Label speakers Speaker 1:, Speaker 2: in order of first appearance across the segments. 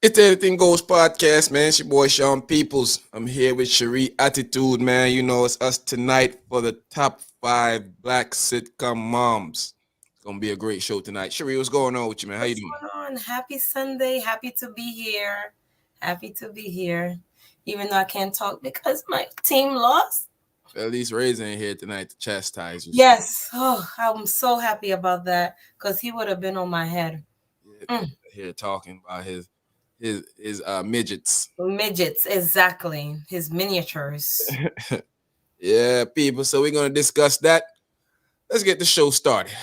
Speaker 1: It's the Anything Goes podcast, man. It's your boy Sean Peoples. I'm here with Cherie Attitude, man. You know, it's us tonight for the top 5 Black Sitcom Moms. It's gonna be a great show tonight. Cherie, what's going on with you, man? How you
Speaker 2: What's
Speaker 1: doing?
Speaker 2: going on? Happy Sunday. Happy to be here. Happy to be here. Even though I can't talk because my team lost.
Speaker 1: At least Ray's in here tonight to chastise you.
Speaker 2: Yes. Oh, I'm so happy about that because he would have been on my head.
Speaker 1: Yeah, here talking about his midgets.
Speaker 2: Midgets, exactly. His miniatures.
Speaker 1: Yeah, people. So we're gonna discuss that. Let's get the show started.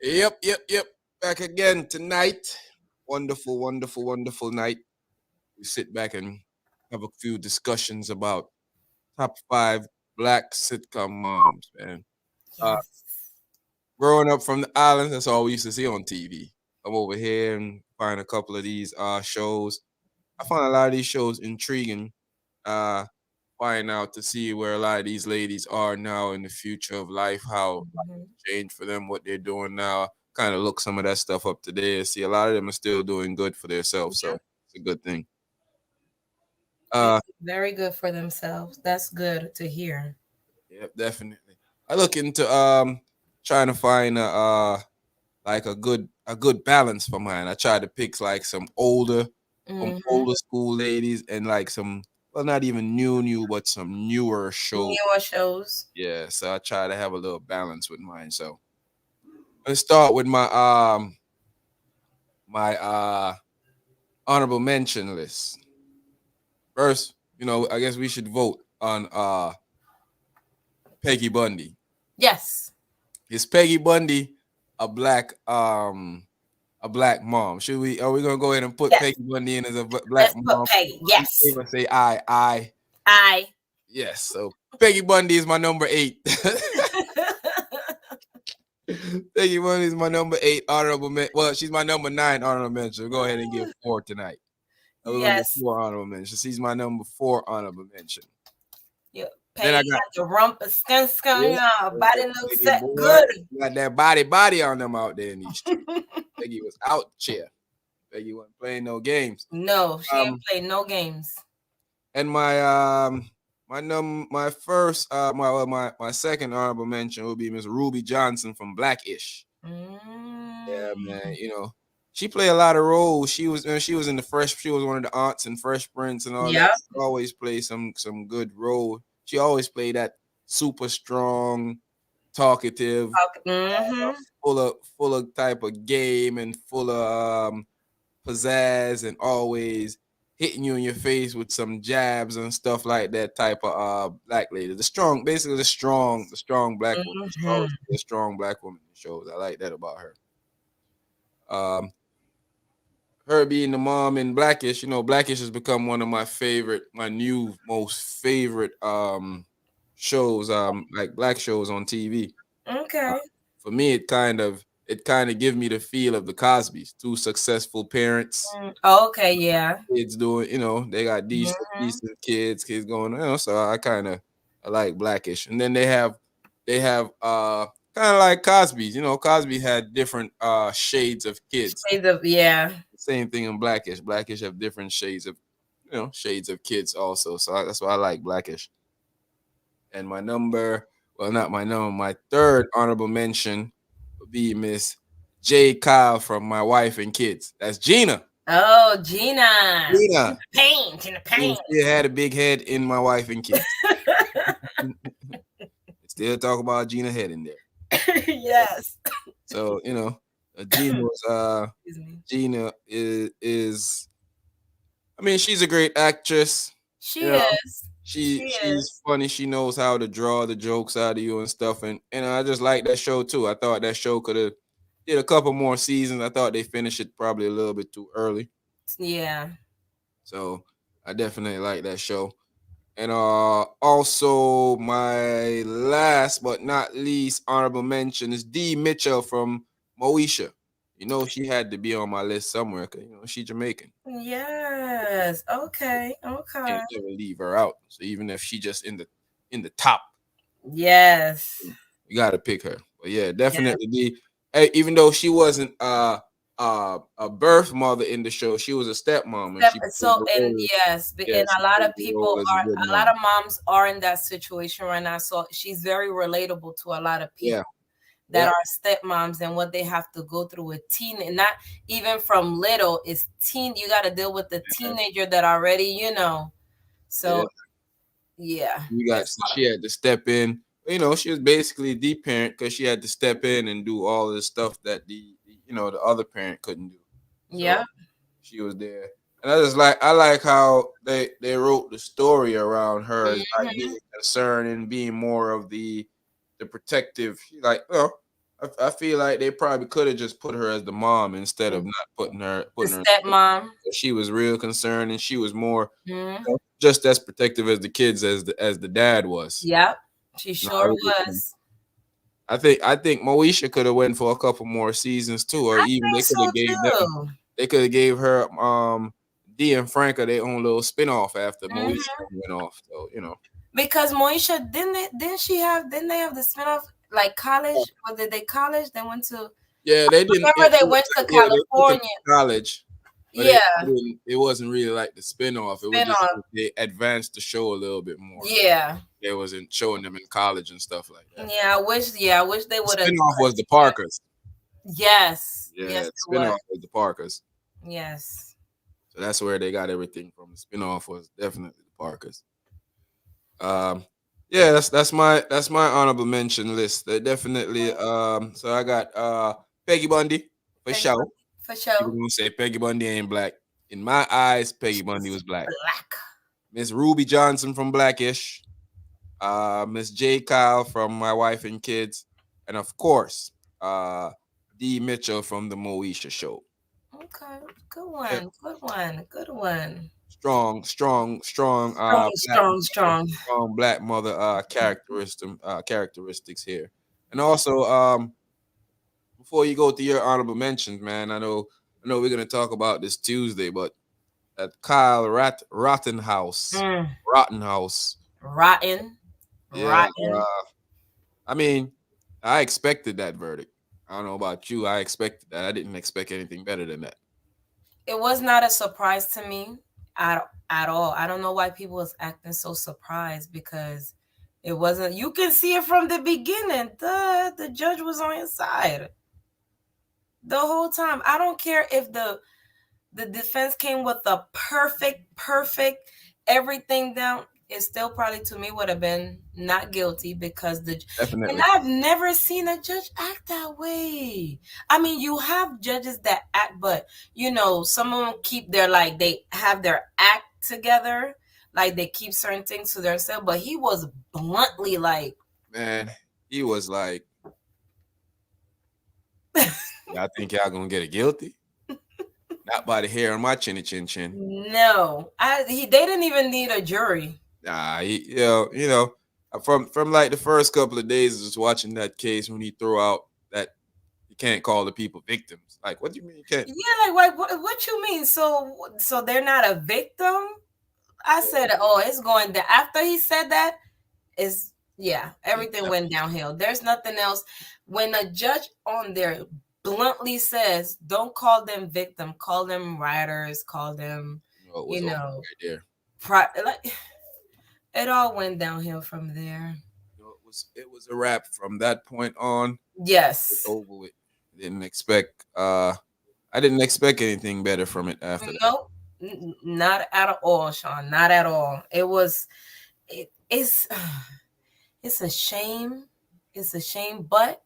Speaker 1: Yep. Back again tonight. Wonderful, wonderful, wonderful night. We sit back and have a few discussions about top 5 Black sitcom moms, man. Uh,
Speaker 2: Yes.
Speaker 1: growing up from the islands, that's all we used to see on TV. Come over here and find a couple of these shows. I find a lot of these shows intriguing. Uh, find out to see where a lot of these ladies are now in the future of life, how life
Speaker 2: Mhm.
Speaker 1: changed for them, what they're doing now. Kind of look some of that stuff up today. See, a lot of them are still doing good for themselves, so
Speaker 2: Yeah.
Speaker 1: it's a good thing.
Speaker 2: It's
Speaker 1: Uh,
Speaker 2: very good for themselves. That's good to hear.
Speaker 1: Yep, definitely. I look into trying to find like a good balance for mine. I try to pick like some
Speaker 2: Hmm.
Speaker 1: older school ladies and like some, well, not even new, but some newer shows.
Speaker 2: Newer shows.
Speaker 1: Yeah, so I try to have a little balance with mine. So let's start with my honorable mention list. First, I guess we should vote on Peggy Bundy.
Speaker 2: Yes.
Speaker 1: Is Peggy Bundy a black mom? Are we gonna go ahead and put
Speaker 2: Yes.
Speaker 1: Peggy Bundy in as a black
Speaker 2: Let's put
Speaker 1: mom?
Speaker 2: Peggy.
Speaker 1: In
Speaker 2: Yes.
Speaker 1: favor, say aye.
Speaker 2: I.
Speaker 1: Yes. So Peggy Bundy is my number 8. Peggy Bundy is my number 8 honorable mention. Well, she's my number 9 honorable mention. We'll go ahead and give 4 tonight. We're gonna go
Speaker 2: Yes.
Speaker 1: 4 honorable mentions. She's my number 4 honorable mention.
Speaker 2: Yeah.
Speaker 1: Then I
Speaker 2: Peggy
Speaker 1: got
Speaker 2: got the rump skunk,
Speaker 1: yeah,
Speaker 2: body looks
Speaker 1: Peggy
Speaker 2: set
Speaker 1: boy,
Speaker 2: good.
Speaker 1: got that body on them out there in these streets. Peggy was out chair. Peggy wasn't playing no games.
Speaker 2: No, she ain't
Speaker 1: Um,
Speaker 2: played no games.
Speaker 1: and my first my second honorable mention will be Miss Ruby Johnson from Blackish. Yeah, man.
Speaker 2: Mm.
Speaker 1: She played a lot of roles. She was in the Fresh. She was one of the aunts in Fresh Prince and all that.
Speaker 2: Yep.
Speaker 1: She always played some good role. She always played that super strong, talkative,
Speaker 2: Mm-hmm.
Speaker 1: full of type of game and full of pizzazz and always hitting you in your face with some jabs and stuff like that type of black lady. Basically the strong black woman. She
Speaker 2: Mm-hmm.
Speaker 1: always be a strong black woman in shows. I like that about her. Um, her being the mom in Blackish, Blackish has become one of my new most favorite shows, like black shows on TV. Uh,
Speaker 2: Okay.
Speaker 1: for me, it kind of give me the feel of the Cosbys, two successful parents,
Speaker 2: Okay, yeah.
Speaker 1: kids doing, they got decent
Speaker 2: Mm-hmm.
Speaker 1: decent kids going, so I like Blackish. And then they have kind of like Cosby's, Cosby had different shades of kids.
Speaker 2: Shades of, yeah.
Speaker 1: Same thing in Blackish. Blackish have different shades of kids also. So that's why I like Blackish. And not my number, my third honorable mention would be Miss J. Kyle from My Wife and Kids. That's Gina.
Speaker 2: Oh, Gina.
Speaker 1: Gina.
Speaker 2: Paint in the
Speaker 1: Gina
Speaker 2: paint.
Speaker 1: still had a big head in My Wife and Kids. Still talk about Gina head in there.
Speaker 2: Yes.
Speaker 1: So, Gina was
Speaker 2: Excuse me.
Speaker 1: Gina is I mean, she's a great actress.
Speaker 2: She
Speaker 1: You know,
Speaker 2: is. She
Speaker 1: she's
Speaker 2: is.
Speaker 1: funny. She knows how to draw the jokes out of you and stuff. And I just like that show too. I thought that show could have did a couple more seasons. I thought they finished it probably a little bit too early.
Speaker 2: Yeah.
Speaker 1: So I definitely like that show. And also my last but not least honorable mention is Dee Mitchell from Moisha. She had to be on my list somewhere because she Jamaican.
Speaker 2: Yes. Okay.
Speaker 1: Can't
Speaker 2: Okay.
Speaker 1: never leave her out. So even if she just in the top,
Speaker 2: Yes.
Speaker 1: you got to pick her. But yeah,
Speaker 2: Yes.
Speaker 1: definitely be. Even though she wasn't a birth mother in the show, she was a stepmom, and she played
Speaker 2: So
Speaker 1: the
Speaker 2: and
Speaker 1: role.
Speaker 2: yes,
Speaker 1: Yeah,
Speaker 2: and
Speaker 1: she
Speaker 2: a lot
Speaker 1: played
Speaker 2: of
Speaker 1: the role
Speaker 2: people
Speaker 1: as a
Speaker 2: are,
Speaker 1: good
Speaker 2: a lot
Speaker 1: mom.
Speaker 2: of moms are in that situation right now. So she's very relatable to a lot of
Speaker 1: Yeah,
Speaker 2: people that
Speaker 1: yeah,
Speaker 2: are stepmoms and what they have to go through with teen, and not even from little is teen. You got to deal with the
Speaker 1: yeah,
Speaker 2: teenager that already,
Speaker 1: yeah.
Speaker 2: So yeah,
Speaker 1: You got
Speaker 2: it's
Speaker 1: so
Speaker 2: hard.
Speaker 1: she had to step in. She was basically the parent because she had to step in and do all the stuff that the other parent couldn't do. So
Speaker 2: Yeah.
Speaker 1: she was there, and I like how they wrote the story around her as not being
Speaker 2: Hmm.
Speaker 1: concerned and being more of the protective. Like, I feel like they probably could have just put her as the mom instead of not
Speaker 2: The
Speaker 1: putting her.
Speaker 2: stepmom.
Speaker 1: She was real concerned, and she was more
Speaker 2: Mm.
Speaker 1: just as protective as the kids as the dad was.
Speaker 2: Yep, she
Speaker 1: No, I
Speaker 2: sure
Speaker 1: really think.
Speaker 2: was.
Speaker 1: I think Moesha could have went for a couple more seasons too, or
Speaker 2: I
Speaker 1: even
Speaker 2: think so too.
Speaker 1: they could have gave her Dee and Franca their own little spinoff after Moesha
Speaker 2: Hmm.
Speaker 1: went off. So
Speaker 2: Because Moisha didn't they have the spinoff like college? Or did they college? They went to,
Speaker 1: yeah, they didn't.
Speaker 2: remember they went to
Speaker 1: Yeah, they took them
Speaker 2: California.
Speaker 1: to college, but
Speaker 2: Yeah,
Speaker 1: it wasn't really like the spinoff. It was just
Speaker 2: spinoff.
Speaker 1: they advanced the show a little bit more.
Speaker 2: Yeah.
Speaker 1: They wasn't showing them in college and stuff like that.
Speaker 2: Yeah, I wish they
Speaker 1: The
Speaker 2: would have
Speaker 1: spinoff was the
Speaker 2: continued.
Speaker 1: Parkers.
Speaker 2: Yes.
Speaker 1: Yeah,
Speaker 2: Yes,
Speaker 1: the
Speaker 2: it was.
Speaker 1: spinoff was the Parkers.
Speaker 2: Yes.
Speaker 1: So that's where they got everything from. The spinoff was definitely the Parkers. Um, yeah, that's my honorable mention list. They definitely. So I got Peggy Bundy for
Speaker 2: Peggy
Speaker 1: sure.
Speaker 2: Bundy, for
Speaker 1: People
Speaker 2: sure.
Speaker 1: gonna say Peggy Bundy ain't black. In my eyes, Peggy Bundy
Speaker 2: She's
Speaker 1: was black.
Speaker 2: black.
Speaker 1: Miss Ruby Johnson from Blackish. Miss J. Kyle from My Wife and Kids, and of course, uh, Dee Mitchell from the Moesha Show.
Speaker 2: Okay. Good
Speaker 1: Yeah,
Speaker 2: one. Good one. Good one.
Speaker 1: strong, strong, strong,
Speaker 2: Strong, strong, strong.
Speaker 1: strong black mother characteristics here. And also, before you go to your honorable mentions, man, I know we're gonna talk about this Tuesday, but at Kyle Rottenhouse,
Speaker 2: Mm.
Speaker 1: Rottenhouse,
Speaker 2: Rotten.
Speaker 1: yeah.
Speaker 2: Rotten.
Speaker 1: I mean, I expected that verdict. I don't know about you. I expected that. I didn't expect anything better than that.
Speaker 2: It was not a surprise to me at all. I don't know why people was acting so surprised because it wasn't. You can see it from the beginning. The judge was on his side the whole time. I don't care if the defense came with a perfect everything down. It still probably to me would have been not guilty because and
Speaker 1: Definitely.
Speaker 2: I've never seen a judge act that way. I mean, you have judges that act, but some of them keep their, like, they have their act together, like they keep certain things to themselves. But he was bluntly like,
Speaker 1: Man, he was like, "Y'all think y'all gonna get a guilty? Not by the hair on my chinny chin chin."
Speaker 2: no, they didn't even need a jury.
Speaker 1: Nah, from like the first couple of days of just watching that case when he threw out that you can't call the people victims. Like, what do you mean you can't?
Speaker 2: Yeah, like what you mean? So they're not a victim? I said, oh, it's going down. After he said that, is yeah, everything went downhill. There's nothing else. When a judge on there bluntly says, "Don't call them victim, call them rioters, call them,"
Speaker 1: It was
Speaker 2: you
Speaker 1: over
Speaker 2: know,
Speaker 1: right there.
Speaker 2: like it all went downhill from there.
Speaker 1: It was a wrap from that point on. It's
Speaker 2: Yes.
Speaker 1: over with. Didn't expect I didn't expect anything better from it after that.
Speaker 2: Nope. Not at all, Sean. Not at all. It's it's a shame. It's a shame, but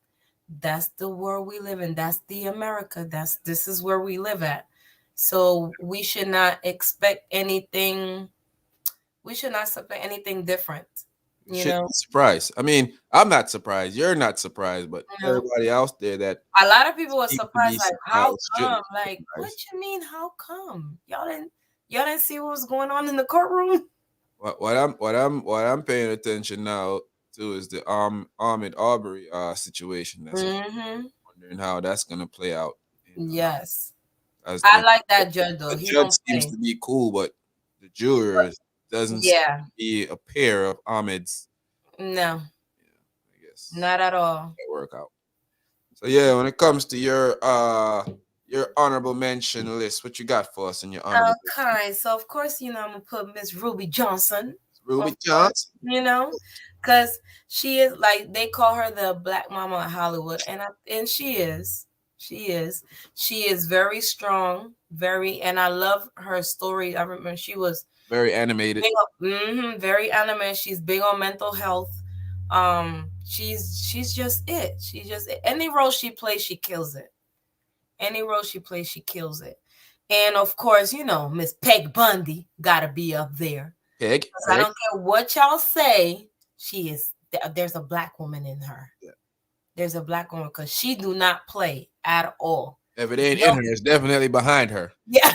Speaker 2: that's the world we live in. That's the America. This is where we live at. So we should not expect anything. We should not expect anything different.
Speaker 1: You
Speaker 2: You
Speaker 1: shouldn't
Speaker 2: know,
Speaker 1: be surprised. I mean, I'm not surprised. You're not surprised, but
Speaker 2: you know.
Speaker 1: everybody else there that
Speaker 2: A lot of people were
Speaker 1: seems to be
Speaker 2: surprised, like, how
Speaker 1: surprised shouldn't
Speaker 2: come?
Speaker 1: be
Speaker 2: Like, what
Speaker 1: surprised.
Speaker 2: you mean, how come? Y'all didn't see what was going on in the courtroom?
Speaker 1: What I'm paying attention now to is the Ahmed Aubrey situation.
Speaker 2: Mm-hmm.
Speaker 1: Wondering how that's gonna play out. And
Speaker 2: Yes.
Speaker 1: As
Speaker 2: I like that judge though.
Speaker 1: the
Speaker 2: He
Speaker 1: judge
Speaker 2: don't
Speaker 1: seems
Speaker 2: play.
Speaker 1: to be cool, but the jurors doesn't seem
Speaker 2: Yeah.
Speaker 1: to be a pair of Ahmed's.
Speaker 2: No,
Speaker 1: Yeah, I guess
Speaker 2: not at all.
Speaker 1: that work out. So yeah, when it comes to your honorable mention list, what you got for us in your honorable mention?
Speaker 2: Okay, so of course, I'm gonna put Miss Ruby Johnson, of
Speaker 1: Ruby
Speaker 2: course,
Speaker 1: Johnson.
Speaker 2: because she is like they call her the Black Mama of Hollywood, and she is, she is very strong, very, and I love her story. I remember she was
Speaker 1: Very animated.
Speaker 2: big very animated. She's big on mental health. She's just it. She's just it. Any role she plays, she kills it. Any role she plays, she kills it. And of course, Miss Peg Bundy gotta be up there.
Speaker 1: Peg.
Speaker 2: 'Cause I
Speaker 1: Peg.
Speaker 2: don't care what y'all say, she is. There's a black woman in her.
Speaker 1: Yeah.
Speaker 2: There's a black woman because she do not play at all.
Speaker 1: If it ain't in
Speaker 2: No.
Speaker 1: her, it's definitely behind her.
Speaker 2: Yeah.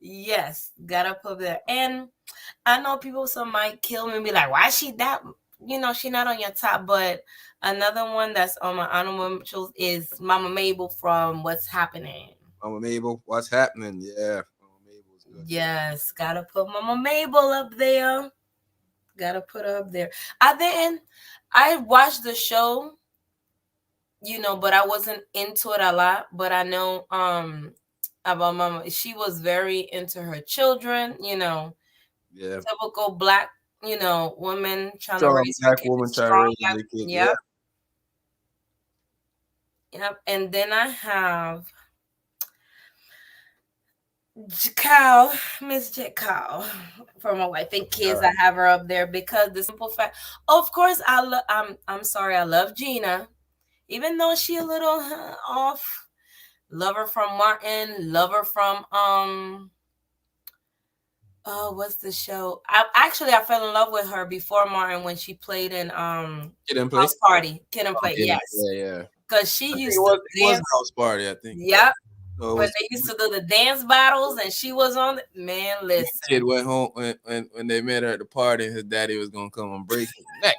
Speaker 2: Yes, gotta put there. And I know people some might kill me and be like, why she that? She not on your top. But another one that's on my honorable mentions is Mama Mabel from What's Happening.
Speaker 1: Mama Mabel, what's happening? Yeah, Mama Mabel's good.
Speaker 2: Yes, gotta put Mama Mabel up there. Gotta put her up there. I watched the show, but I wasn't into it a lot. But I know about Mama. She was very into her children,
Speaker 1: Yeah,
Speaker 2: typical black, woman trying to
Speaker 1: strong
Speaker 2: raise her
Speaker 1: black
Speaker 2: kids.
Speaker 1: woman trying to
Speaker 2: Strong
Speaker 1: raise
Speaker 2: black.
Speaker 1: a kid. Yeah,
Speaker 2: Yep. Yep. And then I have Cow, Miss J Cow, for my wife and kids. I have her up there because the simple fact, of course, I'm sorry, I love Gina, even though she a little off. Love her from Martin. Love her from oh, what's the show? I fell in love with her before Martin when she played in
Speaker 1: Kid and play.
Speaker 2: House Party. Kid and
Speaker 1: Oh,
Speaker 2: Play,
Speaker 1: yeah,
Speaker 2: yes,
Speaker 1: yeah, yeah.
Speaker 2: because she
Speaker 1: I think
Speaker 2: used to
Speaker 1: it was
Speaker 2: dance.
Speaker 1: House Party. I think.
Speaker 2: Yep.
Speaker 1: So it
Speaker 2: When
Speaker 1: was.
Speaker 2: they used to do the dance battles and she was on it, man,
Speaker 1: The kid
Speaker 2: listen.
Speaker 1: went home when they met her at the party. His daddy was gonna come and break his neck.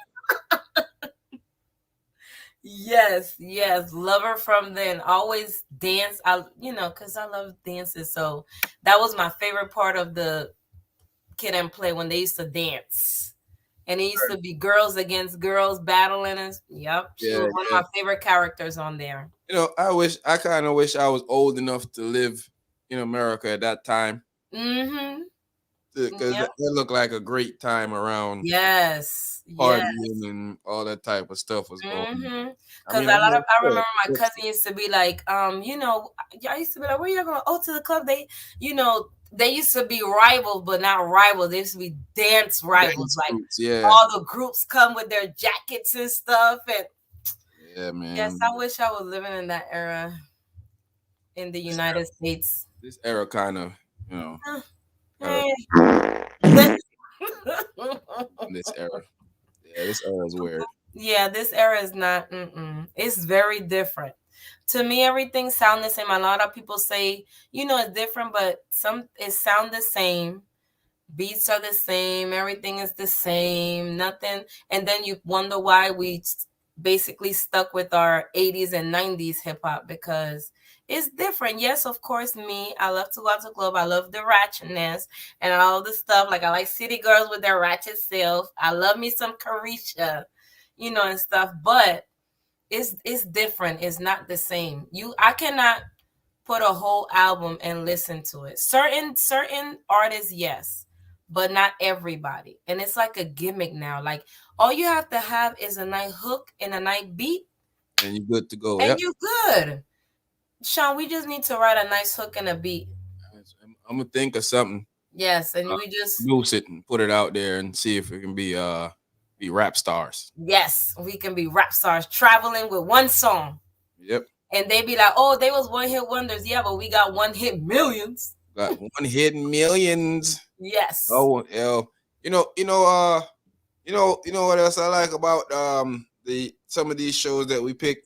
Speaker 2: Yes, yes, love her from then. Always dance. Because I love dances. So that was my favorite part of the Kid and Play when they used to dance. And it used to be girls against girls battling. And yep, she
Speaker 1: Yeah,
Speaker 2: was one of
Speaker 1: yeah.
Speaker 2: my favorite characters on there.
Speaker 1: I kind of wish I was old enough to live in America at that time
Speaker 2: Mm-hmm.
Speaker 1: because
Speaker 2: Yep.
Speaker 1: it looked like a great time around
Speaker 2: Yes. Yes.
Speaker 1: partying and all that type of stuff was going on.
Speaker 2: Mm-hmm.
Speaker 1: I
Speaker 2: Because
Speaker 1: mean, I'm not
Speaker 2: I
Speaker 1: sure.
Speaker 2: remember my cousin used to be like, I used to be like, where you going? Oh, to the club. They used to be rivals, but not rivals. They used to be dance rivals.
Speaker 1: Dance
Speaker 2: Like
Speaker 1: groups, yeah,
Speaker 2: all the groups come with their jackets and stuff. And
Speaker 1: yeah,
Speaker 2: yes,
Speaker 1: man.
Speaker 2: I wish I was living in that era in the
Speaker 1: This
Speaker 2: United States.
Speaker 1: this era kind of, you know, kind of
Speaker 2: Eh.
Speaker 1: this era. Yeah, this era is weird.
Speaker 2: Yeah, this era is not. It's very different. To me, everything sound the same. A lot of people say, it's different, but it sound the same. Beats are the same. Everything is the same. Nothing. And then you wonder why we basically stuck with our 80s and 90s hip hop because it's different. Yes, of course, me. I love to go out to the club. I love the ratchetness and all the stuff. Like I like city girls with their ratchet self. I love me some Carisha, and stuff. But it's different. It's not the same. I cannot put a whole album and listen to it. Certain artists, yes, but not everybody. And it's like a gimmick now. Like all you have to have is a nice hook and a nice beat,
Speaker 1: And you're good to go.
Speaker 2: and
Speaker 1: Yep.
Speaker 2: you good. Sean, we just need to write a nice hook and a beat.
Speaker 1: I'm gonna think of something,
Speaker 2: Yes, and we just
Speaker 1: produce it and put it out there and see if it can be rap stars.
Speaker 2: yes, we can be rap stars traveling with one song.
Speaker 1: Yep.
Speaker 2: And they be like, oh, they was one hit wonders. Yeah, but we got one hit millions.
Speaker 1: Got one hit millions.
Speaker 2: Yes.
Speaker 1: Oh, what else I like about the some of these shows that we pick.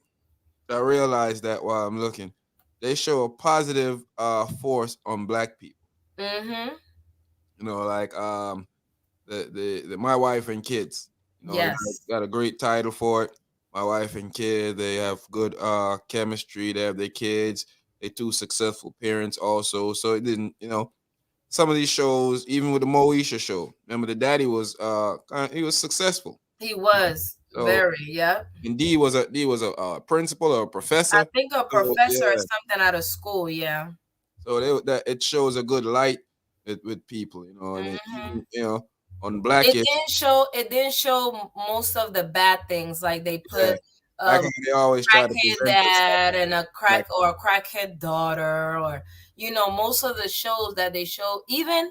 Speaker 1: I realized that while I'm looking, they show a positive force on black people.
Speaker 2: Mm-hmm.
Speaker 1: Like the My Wife and Kids.
Speaker 2: Yes.
Speaker 1: Got a great title for it. my wife and kid, they have good chemistry. They have their kids. They two successful parents also. So it didn't, some of these shows, even with the Moisha show, remember the daddy was he was successful.
Speaker 2: He was
Speaker 1: So
Speaker 2: very, yeah.
Speaker 1: and D was a principal or a
Speaker 2: I
Speaker 1: professor.
Speaker 2: think a
Speaker 1: So
Speaker 2: professor or
Speaker 1: yeah,
Speaker 2: something out of school, yeah.
Speaker 1: so that it shows a good light with people, and it,
Speaker 2: Hmm.
Speaker 1: even on
Speaker 2: It
Speaker 1: Blackish,
Speaker 2: didn't show. It didn't show most of the bad things. Like they
Speaker 1: yeah,
Speaker 2: put
Speaker 1: like
Speaker 2: a
Speaker 1: how they always try to
Speaker 2: crackhead
Speaker 1: present us
Speaker 2: dad and a
Speaker 1: like
Speaker 2: crackhead daughter, or most of the shows that they show, even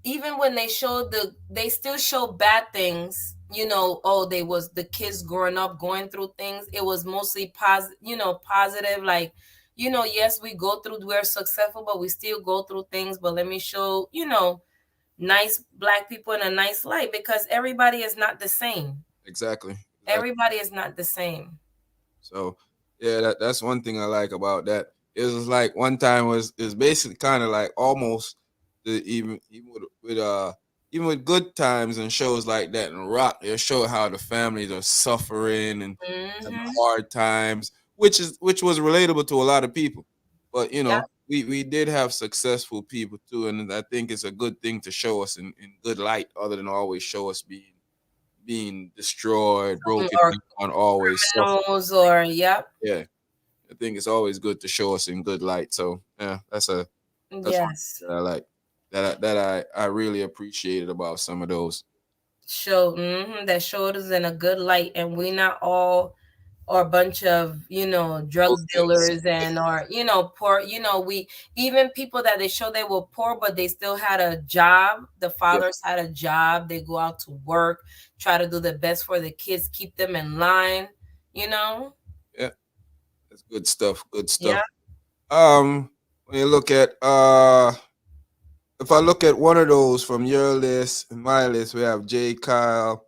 Speaker 2: even when they showed they still show bad things. Oh, they was the kids growing up going through things. It was mostly positive, positive, like, yes, we go through, we're successful, but we still go through things. But let me show, nice black people in a nice light, because everybody is not the same.
Speaker 1: exactly, exactly.
Speaker 2: Everybody is not the same.
Speaker 1: So yeah, that's one thing I like about that. It was like one time was is basically kind of like almost even with even with good times and shows like that and rock, they show how the families are suffering and having
Speaker 2: Hmm.
Speaker 1: hard times, which was relatable to a lot of people. But
Speaker 2: Yep.
Speaker 1: we did have successful people too, and I think it's a good thing to show us in good light, other than always show us being destroyed, broken
Speaker 2: Or
Speaker 1: down, always suffering.
Speaker 2: criminals, or yep.
Speaker 1: Yeah, I think it's always good to show us in good light. So yeah, that's one
Speaker 2: Yes.
Speaker 1: thing that I like that I really appreciated about some of those.
Speaker 2: That showed us in a good light, and we not all or a bunch of drug
Speaker 1: Okay,
Speaker 2: dealers, and or poor. We, even people that they show they were poor, but they still had a job. The
Speaker 1: yeah,
Speaker 2: fathers had a job. They go out to work, try to do the best for the kids, keep them in line. you know
Speaker 1: yeah, that's good stuff. Good
Speaker 2: yeah.
Speaker 1: stuff. When you look at if I look at one of those from your list and my list, we have Jay Kyle,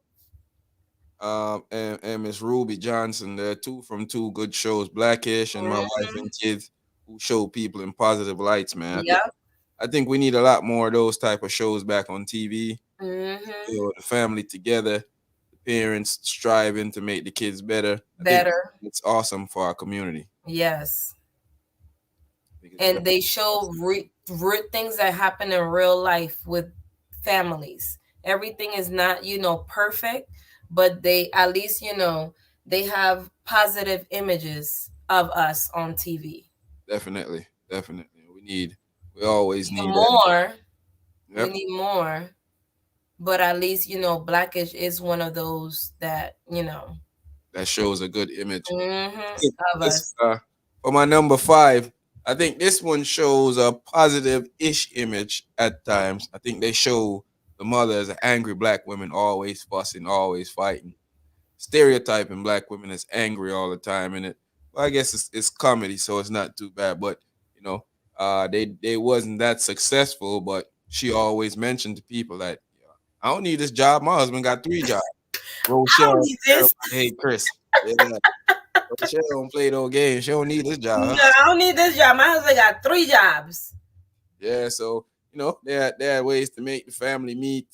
Speaker 1: and Miss Ruby Johnson. They're two good shows, Blackish and My Wife
Speaker 2: Hmm.
Speaker 1: and Kids, who show people in positive lights, man.
Speaker 2: Yeah.
Speaker 1: I think we need a lot more of those type of shows back on TV.
Speaker 2: Hmm.
Speaker 1: The family together, the parents striving to make the kids better. I think
Speaker 2: Better.
Speaker 1: it's awesome for our community.
Speaker 2: Yes.
Speaker 1: I think it's
Speaker 2: And
Speaker 1: very
Speaker 2: they show
Speaker 1: awesome.
Speaker 2: things that happen in real life with families. Everything is not perfect, but they, at least, they have positive images of us on TV.
Speaker 1: Definitely, definitely. We always
Speaker 2: Yeah,
Speaker 1: need that.
Speaker 2: more. We
Speaker 1: Yep,
Speaker 2: need more, but at least, Blackish is one of those that,
Speaker 1: that shows a good image. Think
Speaker 2: of
Speaker 1: This
Speaker 2: us.
Speaker 1: for my number five. I think this one shows a positive-ish image at times. I think they show the mother as an angry black woman, always fussing, always fighting, stereotyping black women as angry all the time in it. Well, I guess it's comedy, so it's not too bad. But they wasn't that successful. But she always mentioned to people that I don't need this job. My husband got three jobs.
Speaker 2: I don't
Speaker 1: Rochelle,
Speaker 2: need this.
Speaker 1: hey Chris, yeah, Rochelle don't play those games. She don't need this job. Huh?
Speaker 2: No, I don't need this job. My husband got three jobs.
Speaker 1: Yeah, so they had ways to make the family meet.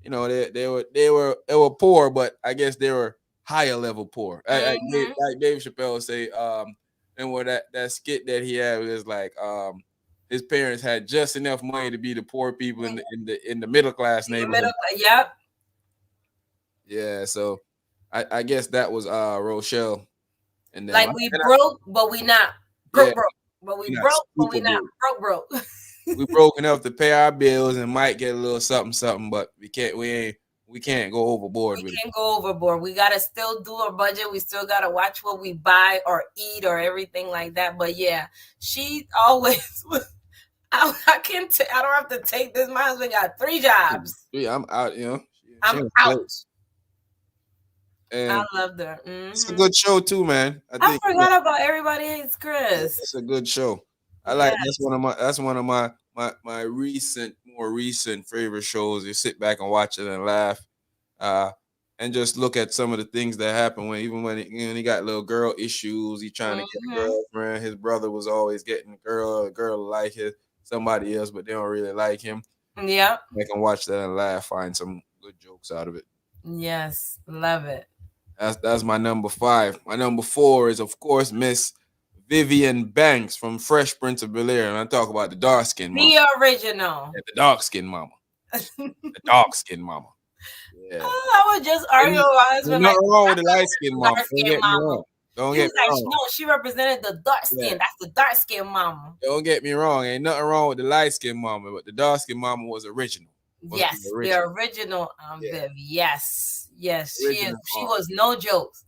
Speaker 1: They were poor, but I guess they were higher level poor.
Speaker 2: Hmm.
Speaker 1: Like Dave Chappelle say, and where that skit that he had was like, his parents had just enough money to be the poor people in the middle class
Speaker 2: In the middle.
Speaker 1: neighborhood.
Speaker 2: Yep.
Speaker 1: Yeah, so I guess that was Rochelle and them.
Speaker 2: Like we broke, but we not
Speaker 1: Yeah,
Speaker 2: broke, broke. But we
Speaker 1: we're not
Speaker 2: broke, but we
Speaker 1: super
Speaker 2: not
Speaker 1: broke.
Speaker 2: broke, broke.
Speaker 1: We broke enough to pay our bills and might get a little something, something, but we can't go overboard
Speaker 2: We
Speaker 1: with it.
Speaker 2: can't go overboard. We gotta still do our budget. We still gotta watch what we buy or eat or everything like that. But yeah, she always. I can't. I don't have to take this. My husband got three jobs.
Speaker 1: Yeah, I'm out. She
Speaker 2: I'm
Speaker 1: don't play,
Speaker 2: out. I
Speaker 1: and
Speaker 2: loved her.
Speaker 1: it's a good show too, man. I
Speaker 2: I
Speaker 1: think
Speaker 2: forgot about Everybody Hates
Speaker 1: it's
Speaker 2: Chris.
Speaker 1: a good show. I like
Speaker 2: Yeah.
Speaker 1: that's one of my more recent favorite shows. You sit back and watch it and laugh, uh, and just look at some of the things that happen when he got little girl issues. He trying to get a
Speaker 2: Hmm.
Speaker 1: girlfriend. His brother was always getting a girl like somebody else, but they don't really like him.
Speaker 2: Yep.
Speaker 1: I can watch that and laugh, find some good jokes out of it.
Speaker 2: Yes, love it.
Speaker 1: That's my number 5. My number 4 is of course Miss Vivian Banks from Fresh Prince of Bel Air, and I talk about the dark skin mama.
Speaker 2: The original.
Speaker 1: Yeah, the dark skin mama. The dark skin mama. Yeah.
Speaker 2: I would just argue with my
Speaker 1: There's
Speaker 2: husband like,
Speaker 1: nothing wrong with the
Speaker 2: I
Speaker 1: light skin
Speaker 2: represent
Speaker 1: mama.
Speaker 2: dark
Speaker 1: Don't
Speaker 2: skin
Speaker 1: get me
Speaker 2: mama.
Speaker 1: wrong. Don't
Speaker 2: He
Speaker 1: get
Speaker 2: was
Speaker 1: me
Speaker 2: like,
Speaker 1: wrong.
Speaker 2: no, she represented the dark
Speaker 1: Yeah.
Speaker 2: skin. That's the dark skin mama.
Speaker 1: Don't get me wrong. Ain't nothing wrong with the light skin mama, but the dark skin mama was original. Was the
Speaker 2: Yes, the
Speaker 1: original.
Speaker 2: original
Speaker 1: Yeah.
Speaker 2: Viv. Yes, yes, she is.
Speaker 1: Original
Speaker 2: She
Speaker 1: art.
Speaker 2: was no jokes.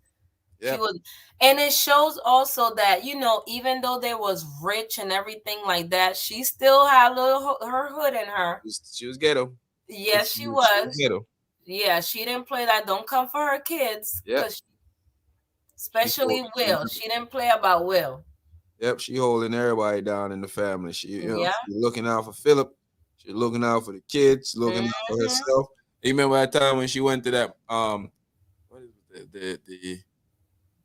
Speaker 2: She
Speaker 1: Yep.
Speaker 2: was, and it shows also that even though they was rich and everything like that, she still had a little her hood in her.
Speaker 1: She was ghetto.
Speaker 2: Yes, she
Speaker 1: She was
Speaker 2: was.
Speaker 1: ghetto.
Speaker 2: Yeah, she didn't play that. Don't come for her kids,
Speaker 1: Yep.
Speaker 2: because especially
Speaker 1: She,
Speaker 2: Will. She didn't play about Will.
Speaker 1: yep. She holding everybody down in the family. She,
Speaker 2: Yeah.
Speaker 1: she looking out for Philip. She looking out for the kids. Looking out for
Speaker 2: Mm-hmm.
Speaker 1: herself. You remember that time when she went to that what is it, the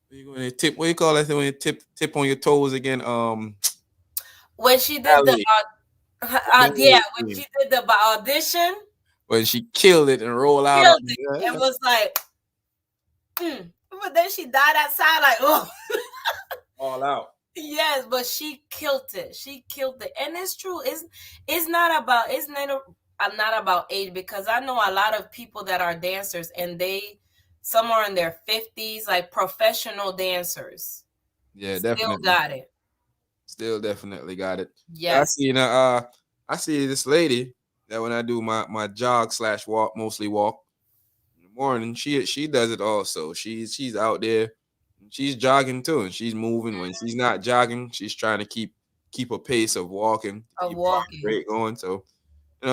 Speaker 1: what you going to tip? What do you call that thing when you tip on your toes again?
Speaker 2: When she did the
Speaker 1: Ballet.
Speaker 2: yeah,
Speaker 1: Ballet
Speaker 2: when
Speaker 1: scene.
Speaker 2: she did the audition,
Speaker 1: When she killed it and rolled out on
Speaker 2: killed it.
Speaker 1: yeah,
Speaker 2: It was like, but then she died outside, like, oh.
Speaker 1: all out.
Speaker 2: Yes, but she killed it. She killed it, and it's true. It's not about not about age, because I know a lot of people that are dancers and some are in their 50s, like professional dancers.
Speaker 1: Yeah,
Speaker 2: Still
Speaker 1: definitely.
Speaker 2: got it.
Speaker 1: Still definitely got it.
Speaker 2: Yes.
Speaker 1: I see this lady that when I do my jog / walk, mostly walk in the morning, she does it also. She's out there, she's jogging too, and she's moving. When she's not jogging, she's trying to keep a pace of walking, to
Speaker 2: Of
Speaker 1: keep heart
Speaker 2: walking.
Speaker 1: rate going. So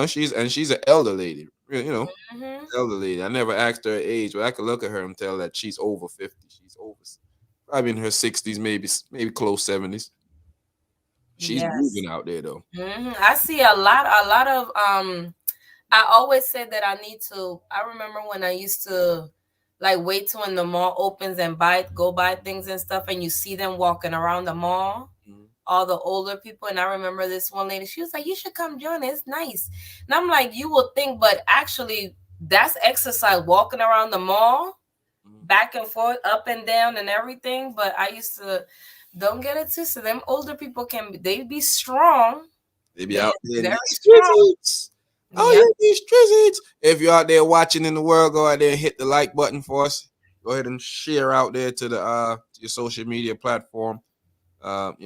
Speaker 1: she's an elder lady,
Speaker 2: Mm-hmm.
Speaker 1: elder lady. I never asked her age, but I could look at her and tell that she's over 50. She's over probably in her 60s, maybe close 70s. She's
Speaker 2: Yes.
Speaker 1: moving out there though.
Speaker 2: I see a lot of I always said that I need to. I remember when I used to like wait till when the mall opens and go buy things and stuff, and you see them walking around the mall,
Speaker 1: Mhm.
Speaker 2: all the older people. And I remember this one lady, she was like, "You should come join. It's nice." And I'm like, "You will think, but actually, that's exercise, walking around the mall,
Speaker 1: Mhm.
Speaker 2: back and forth, up and down, and everything." But I used to. Don't get it twisted. Them older people they be strong.
Speaker 1: They be
Speaker 2: They
Speaker 1: out there in
Speaker 2: very
Speaker 1: these
Speaker 2: strong.
Speaker 1: streets. Oh
Speaker 2: Yep.
Speaker 1: yeah, these streets. If you're out there watching in the world, go out there and hit the like button for us. Go ahead and share out there to the to your social media platform. And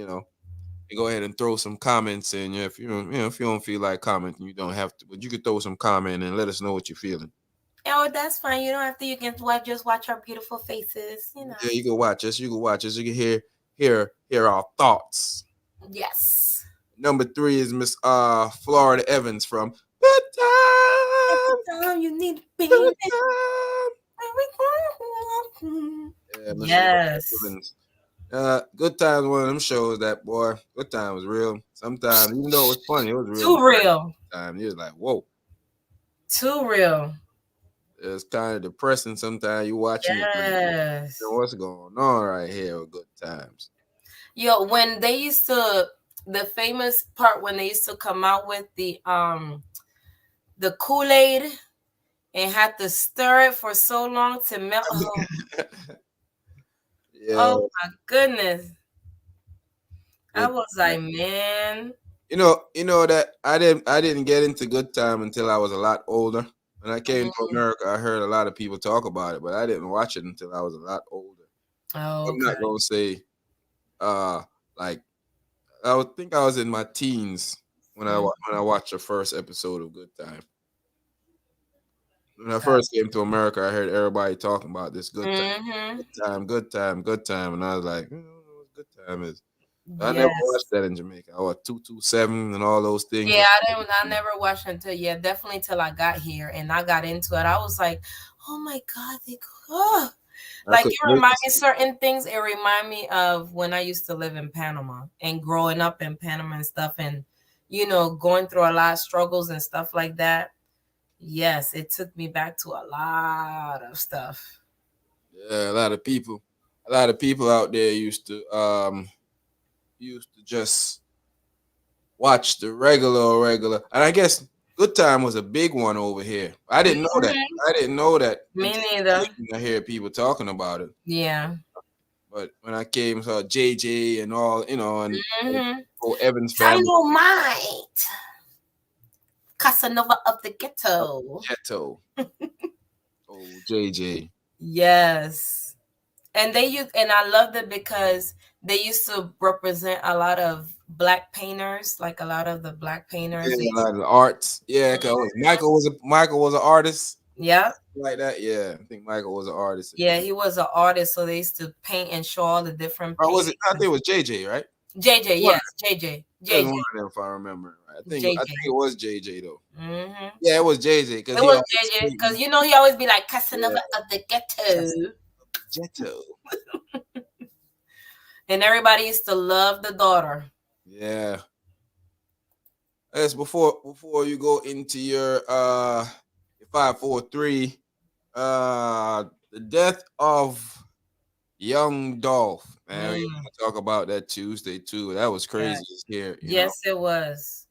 Speaker 1: go ahead and throw some comments in. If if you don't feel like commenting, you don't have to, but you could throw some comment and let us know what you're feeling.
Speaker 2: Oh, that's fine. You don't have to. You can just watch our beautiful faces.
Speaker 1: Yeah, you can watch us. You can watch us. You can hear our thoughts.
Speaker 2: Yes.
Speaker 1: Number 3 is Miss Florida Evans from Good Time.
Speaker 2: Every time you need to be
Speaker 1: Good
Speaker 2: it.
Speaker 1: Time. Yeah, Miss Florida
Speaker 2: Yes.
Speaker 1: Evans. Good Times one of them shows that boy. Good Time was real. Sometimes, even though it was funny, it was real.
Speaker 2: Too real.
Speaker 1: Time you was like, whoa.
Speaker 2: Too real.
Speaker 1: It's kind of depressing. Sometimes you watching it, like,
Speaker 2: Yes.
Speaker 1: what's going on right here with Good Times.
Speaker 2: Yo, when they used to, the famous part when they used to come out with the Kool-Aid and had to stir it for so long to melt. Oh,
Speaker 1: Yeah,
Speaker 2: oh my goodness. I
Speaker 1: Good
Speaker 2: was
Speaker 1: Time.
Speaker 2: like, man.
Speaker 1: That I didn't get into Good Time until I was a lot older. When I came to
Speaker 2: Mhm.
Speaker 1: America, I heard a lot of people talk about it, but I didn't watch it until I was a lot older.
Speaker 2: Oh,
Speaker 1: I'm
Speaker 2: okay.
Speaker 1: not gonna say uh like I would think I was in my teens when when I watched the first episode of Good Time. When I
Speaker 2: Got
Speaker 1: first came to America, I heard everybody talking about this Good Time,
Speaker 2: Mm-hmm.
Speaker 1: Good Time, Good Time, Good Time, and I was like, I don't know what Good Time is. I never
Speaker 2: Yes.
Speaker 1: watched that in Jamaica. I watched 227 and all those things.
Speaker 2: Yeah, I never watched until definitely till I got here and I got into it. I was like, oh my God,
Speaker 1: I
Speaker 2: like
Speaker 1: could
Speaker 2: it
Speaker 1: wait to
Speaker 2: remind me
Speaker 1: see.
Speaker 2: certain things. It remind me of when I used to live in Panama and growing up in Panama and stuff, and going through a lot of struggles and stuff like that. Yes, it took me back to a lot of stuff.
Speaker 1: Yeah, a lot of people out there used to just watch the regular, and I guess Good Time was a big one over here. I didn't know that.
Speaker 2: Mhm.
Speaker 1: I didn't know that
Speaker 2: Me
Speaker 1: until
Speaker 2: neither.
Speaker 1: I hear people talking about it.
Speaker 2: Yeah.
Speaker 1: But when I came, saw JJ and all, and
Speaker 2: Mhm.
Speaker 1: whole Evans family,
Speaker 2: Dynamite. Casanova of the ghetto.
Speaker 1: Ghetto, oh JJ.
Speaker 2: Yes. And they used, and I loved it because they used to represent a lot of black painters, like a lot of the black
Speaker 1: Yeah,
Speaker 2: painters.
Speaker 1: a lot of the arts. Yeah, cause Michael was an artist
Speaker 2: Yep.
Speaker 1: like that. Yeah, I think Michael was an artist.
Speaker 2: Yeah, he was an artist, so they used to paint and show all the different
Speaker 1: Or was it? I think
Speaker 2: paintings.
Speaker 1: it was JJ, right?
Speaker 2: JJ,
Speaker 1: One,
Speaker 2: yes, JJ,
Speaker 1: it was
Speaker 2: JJ,
Speaker 1: one of them if I remember right. I think
Speaker 2: JJ.
Speaker 1: it was JJ though.
Speaker 2: Mm-hmm.
Speaker 1: Yeah, it was JJ because
Speaker 2: It
Speaker 1: he
Speaker 2: was
Speaker 1: always
Speaker 2: JJ because
Speaker 1: skating.
Speaker 2: you know he always be like
Speaker 1: Yeah,
Speaker 2: Casanova of the
Speaker 1: that's
Speaker 2: ghetto,
Speaker 1: Ghetto.
Speaker 2: and everybody used to love the daughter.
Speaker 1: Yeah. As before you go into your 543, the death of young Dolph. Man, we
Speaker 2: Mm,
Speaker 1: gotta talk about that Tuesday too. That was
Speaker 2: yeah.
Speaker 1: crazy to hear.
Speaker 2: Yes, it was.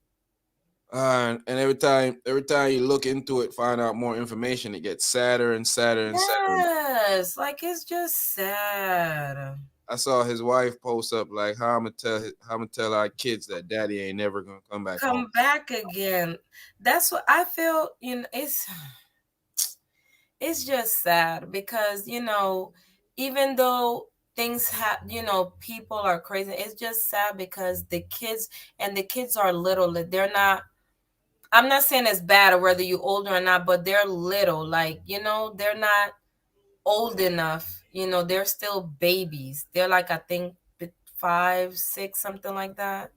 Speaker 1: And every time you look into it, find out more information, it gets sadder and sadder and sadder.
Speaker 2: Yes, like it's just sad.
Speaker 1: I saw his wife post up like how I'm gonna tell our kids that daddy ain't never gonna come back home.
Speaker 2: Come back again. That's what I feel. It's just sad because even though things have people are crazy, it's just sad because the kids are little. They're not. I'm not saying it's bad or whether you're older or not, but they're little. Like they're not old enough. They're still babies. They're like I think 5, 6, something like that.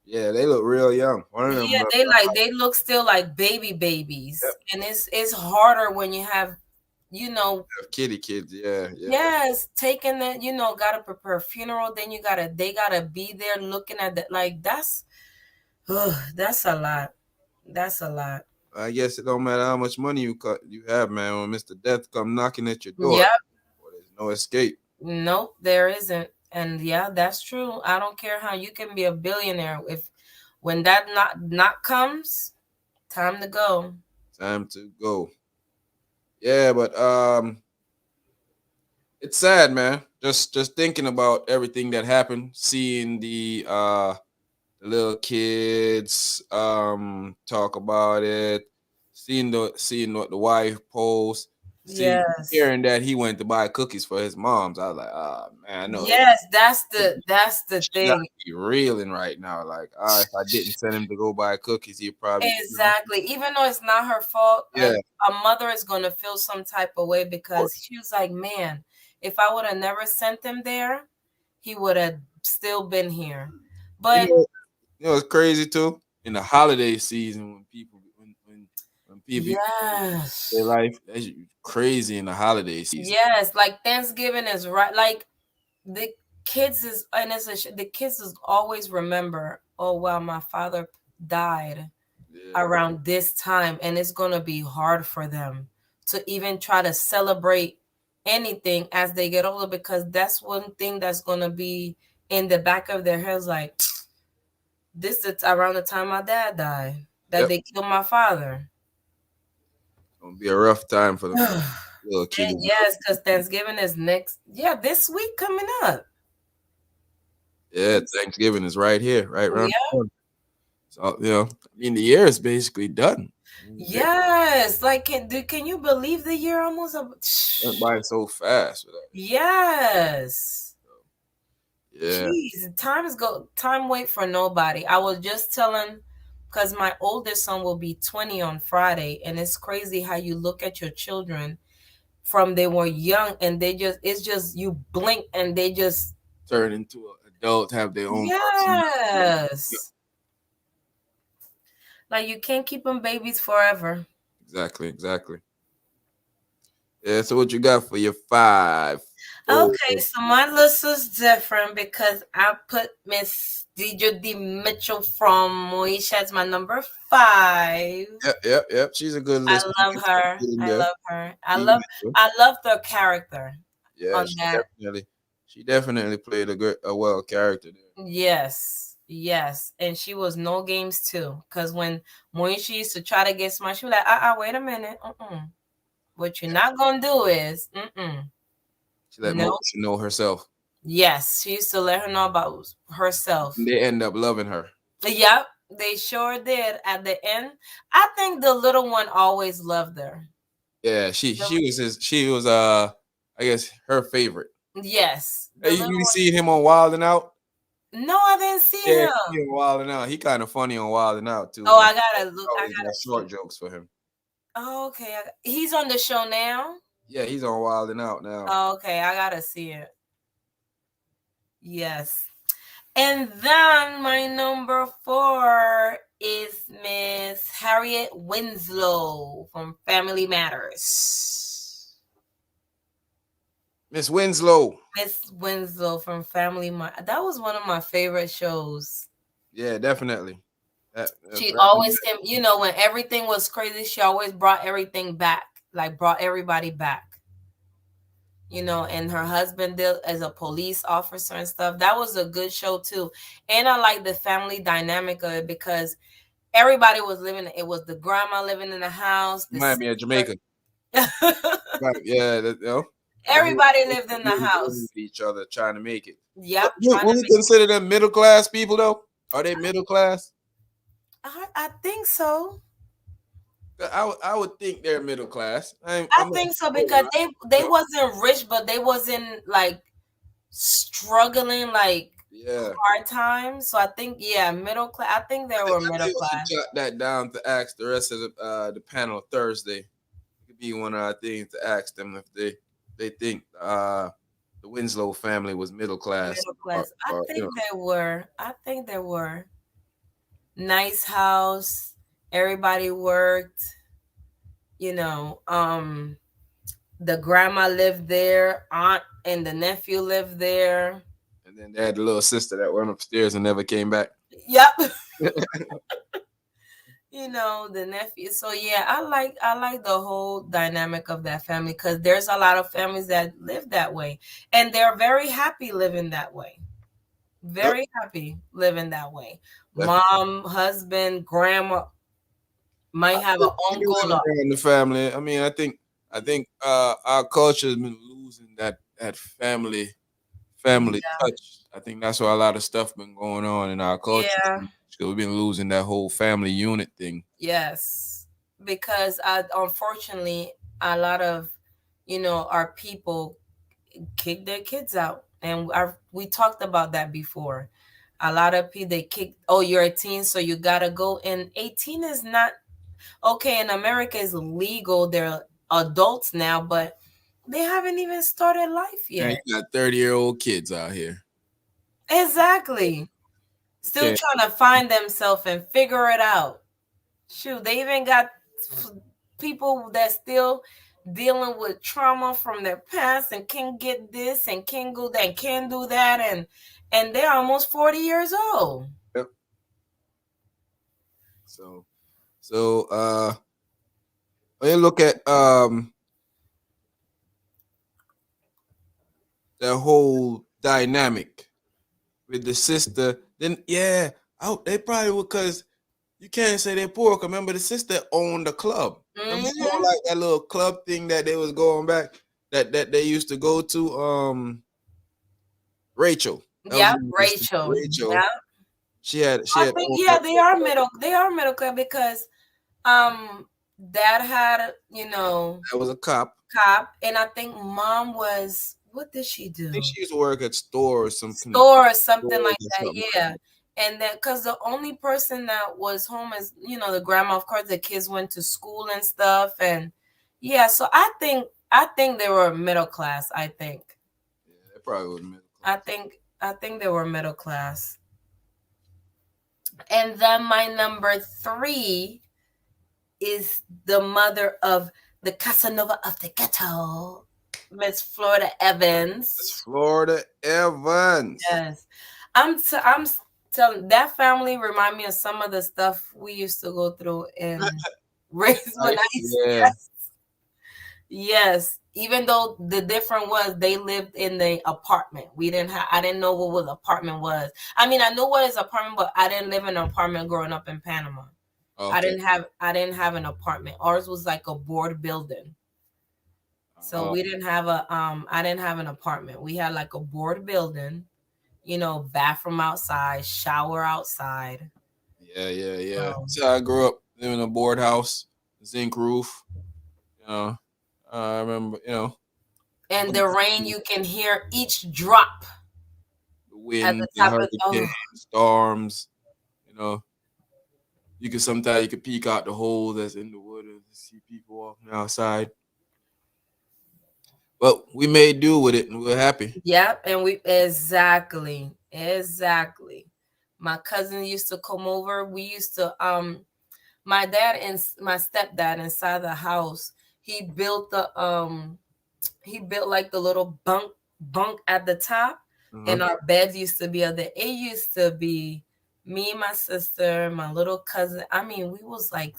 Speaker 1: Yeah, they look real young. One of them
Speaker 2: Yeah,
Speaker 1: look
Speaker 2: they look still like babies, and it's harder when you have
Speaker 1: kitty kids. Yeah, yeah.
Speaker 2: yes, taking the gotta prepare a funeral, then they gotta be there looking at that, like that's a lot. That's a lot.
Speaker 1: I guess it don't matter how much money you have, man. When Mr. Death come knocking at your door,
Speaker 2: Yep.
Speaker 1: well, there's no escape.
Speaker 2: Nope, there isn't. And yeah, that's true. I don't care how you can be a billionaire if when that not comes, time to go.
Speaker 1: Time to go. Yeah, but it's sad, man. Just thinking about everything that happened, seeing the little kids talk about it, seeing what the wife posts,
Speaker 2: Yes.
Speaker 1: hearing that he went to buy cookies for his mom's. I was like, ah man, I know
Speaker 2: Yes, that's the
Speaker 1: she gotta
Speaker 2: thing.
Speaker 1: be reeling right now. Like, if I didn't send him to go buy cookies, he'd probably,
Speaker 2: Exactly. Even though it's not her fault,
Speaker 1: yeah,
Speaker 2: a mother is going to feel some type of way because she was like, man, if I would have never sent him there, he would have still been here.
Speaker 1: you
Speaker 2: But
Speaker 1: know, it's crazy too. In the holiday season, when people their
Speaker 2: yes,
Speaker 1: life, that's crazy in the holiday season.
Speaker 2: yes, like Thanksgiving is right. Like the kids is, and the kids is always remember, oh, wow, my father died
Speaker 1: Yeah,
Speaker 2: around this time, and it's going to be hard for them to even try to celebrate anything as they get older, because that's one thing that's going to be in the back of their heads, like this is around the time my dad died, that
Speaker 1: yep.
Speaker 2: they killed my father.
Speaker 1: It's gonna be a rough time for them
Speaker 2: And
Speaker 1: little kids.
Speaker 2: yes, because Thanksgiving is next, yeah, this week coming up.
Speaker 1: Yeah, Thanksgiving is right here, right around
Speaker 2: Yeah.
Speaker 1: the corner. So I mean, the year is basically done. It
Speaker 2: Yes, like can you believe the year almost
Speaker 1: went by so fast.
Speaker 2: yes.
Speaker 1: Yeah,
Speaker 2: Jeez, time wait for nobody. I was just telling, because my oldest son will be 20 on Friday, and it's crazy how you look at your children from they were young and it's just you blink and they just
Speaker 1: turn into an adult, have their own personality.
Speaker 2: yes. Like you can't keep them babies forever.
Speaker 1: Exactly, exactly. Yeah. So what you got for your five? Oh,
Speaker 2: Okay, so my list is different because I put Miss Dee Mitchell from Moisha as my number 5.
Speaker 1: yep. She's a good
Speaker 2: I
Speaker 1: list.
Speaker 2: love her.
Speaker 1: In
Speaker 2: I
Speaker 1: there.
Speaker 2: love her. I
Speaker 1: Dee
Speaker 2: love
Speaker 1: Mitchell.
Speaker 2: I love the character
Speaker 1: Yeah,
Speaker 2: on that.
Speaker 1: she definitely played a well character there.
Speaker 2: Yes. Yes, and she was no games too. Cause when Moisha used to try to get smart, she was like, wait a minute, what you're not gonna do is,
Speaker 1: She let
Speaker 2: no,
Speaker 1: Moisha know herself.
Speaker 2: yes, she used to let her know about herself.
Speaker 1: And they end up loving her.
Speaker 2: Yep, they sure did. At the end, I think the little one always loved her.
Speaker 1: Yeah, she was I guess her favorite.
Speaker 2: Yes,
Speaker 1: Hey,
Speaker 2: the little
Speaker 1: you
Speaker 2: one.
Speaker 1: see him on Wild and Out?
Speaker 2: No, I didn't see
Speaker 1: Yeah,
Speaker 2: him.
Speaker 1: he on Wild and Out. He kind of funny on Wild and Out too,
Speaker 2: Oh,
Speaker 1: man.
Speaker 2: I gotta look. I
Speaker 1: Always got
Speaker 2: gotta
Speaker 1: short
Speaker 2: see.
Speaker 1: jokes for him.
Speaker 2: Oh, okay, he's on the show now.
Speaker 1: Yeah, he's on Wild and Out now.
Speaker 2: Oh, okay, I gotta see it. Yes. And then my number 4 is Miss Harriet Winslow from Family Matters.
Speaker 1: Miss Winslow.
Speaker 2: Miss Winslow from Family Matters. That was one of my favorite shows.
Speaker 1: Yeah, definitely.
Speaker 2: She always came, when everything was crazy, she always brought everything back, like brought everybody back. And her husband did as a police officer and stuff. That was a good show too. And I like the family dynamic of it because everybody was living. It was the grandma living in the house.
Speaker 1: Remind me of Jamaica. Right, yeah,
Speaker 2: Everybody lived in the house.
Speaker 1: each other, trying to make it.
Speaker 2: Yep.
Speaker 1: Would we consider them middle class people though? Are they middle class?
Speaker 2: I think so.
Speaker 1: I would think they're middle class.
Speaker 2: I think so because they wasn't rich, but they wasn't like struggling like hard times. So I think middle class. I think they were middle class.
Speaker 1: Jot that down to ask the rest of the panel Thursday. It could be one of our things to ask them if they think the Winslow family was middle class.
Speaker 2: Middle class. I think they were. I think they were. Nice house. Everybody worked. The grandma lived there, aunt and the nephew lived there.
Speaker 1: And then they had the little sister that went upstairs and never came back.
Speaker 2: Yep. The nephew. So yeah, I like the whole dynamic of that family because there's a lot of families that live that way. And they're very happy living that way. Very happy living that way. Mom, husband, grandma might have an uncle
Speaker 1: in the family. I mean, I think our culture has been losing that family touch. I think that's why a lot of stuff been going on in our culture.
Speaker 2: Yeah.
Speaker 1: So we've been losing that whole family unit thing.
Speaker 2: Yes, because unfortunately, a lot of our people kick their kids out, and we talked about that before. A lot of people they kick. Oh, you're a teen, so you gotta go. And 18 is not okay. In America, is legal. They're adults now, but they haven't even started life yet.
Speaker 1: Man, you got 30-year-old kids out here.
Speaker 2: Exactly. Still trying to find themselves and figure it out. Shoot, they even got people that still dealing with trauma from their past and can't get this and can't go that and can't do that and they're almost 40 years old.
Speaker 1: Yep. So when you look at the whole dynamic with the sister, then they probably would, because you can't say they're poor. Cause remember, the sister owned the club. Remember, like that little club thing that they was going back that they used to go to. Rachel.
Speaker 2: Yeah, Rachel. Yeah.
Speaker 1: She had.
Speaker 2: I think they are middle. They are middle class because dad had
Speaker 1: that was a cop,
Speaker 2: and I think mom was. What did she do?
Speaker 1: I think she used to work at store or something.
Speaker 2: Like that, yeah. And then, because the only person that was home is, the grandma. Of course, the kids went to school and stuff, and so I think they were middle class. I think.
Speaker 1: Yeah, they probably were middle class.
Speaker 2: I think they were middle class. And then my number 3 is the mother of the Casanova of the ghetto. Miss Florida Evans.
Speaker 1: Miss Florida Evans.
Speaker 2: Yes, I'm telling that family remind me of some of the stuff we used to go through in race when I used to. Yes. Even though the difference was they lived in the apartment. We didn't have. I didn't know what apartment was. I mean, I knew what is apartment, but I didn't live in an apartment growing up in Panama.
Speaker 1: Okay.
Speaker 2: I didn't have an apartment. Ours was like a board building. So
Speaker 1: Uh,
Speaker 2: we didn't have a I didn't have an apartment. We had like a board building, bathroom outside, shower outside.
Speaker 1: yeah, yeah, yeah.
Speaker 2: So
Speaker 1: So I grew up living in a board house, zinc roof. You know, I remember.
Speaker 2: and the rain
Speaker 1: The
Speaker 2: you can hear each drop at the
Speaker 1: wind, the
Speaker 2: top of
Speaker 1: hurricane, storms. You know, you could sometimes you could peek out the hole that's in the wood and see people walking outside. But we made do with it, and we're happy.
Speaker 2: Yep, and we exactly. My cousin used to come over. We used to my dad and my stepdad inside the house. He built like the little bunk at the top,
Speaker 1: Uh-huh.
Speaker 2: and our beds used to be up there. It used to be me, my sister, my little cousin. I mean, we was like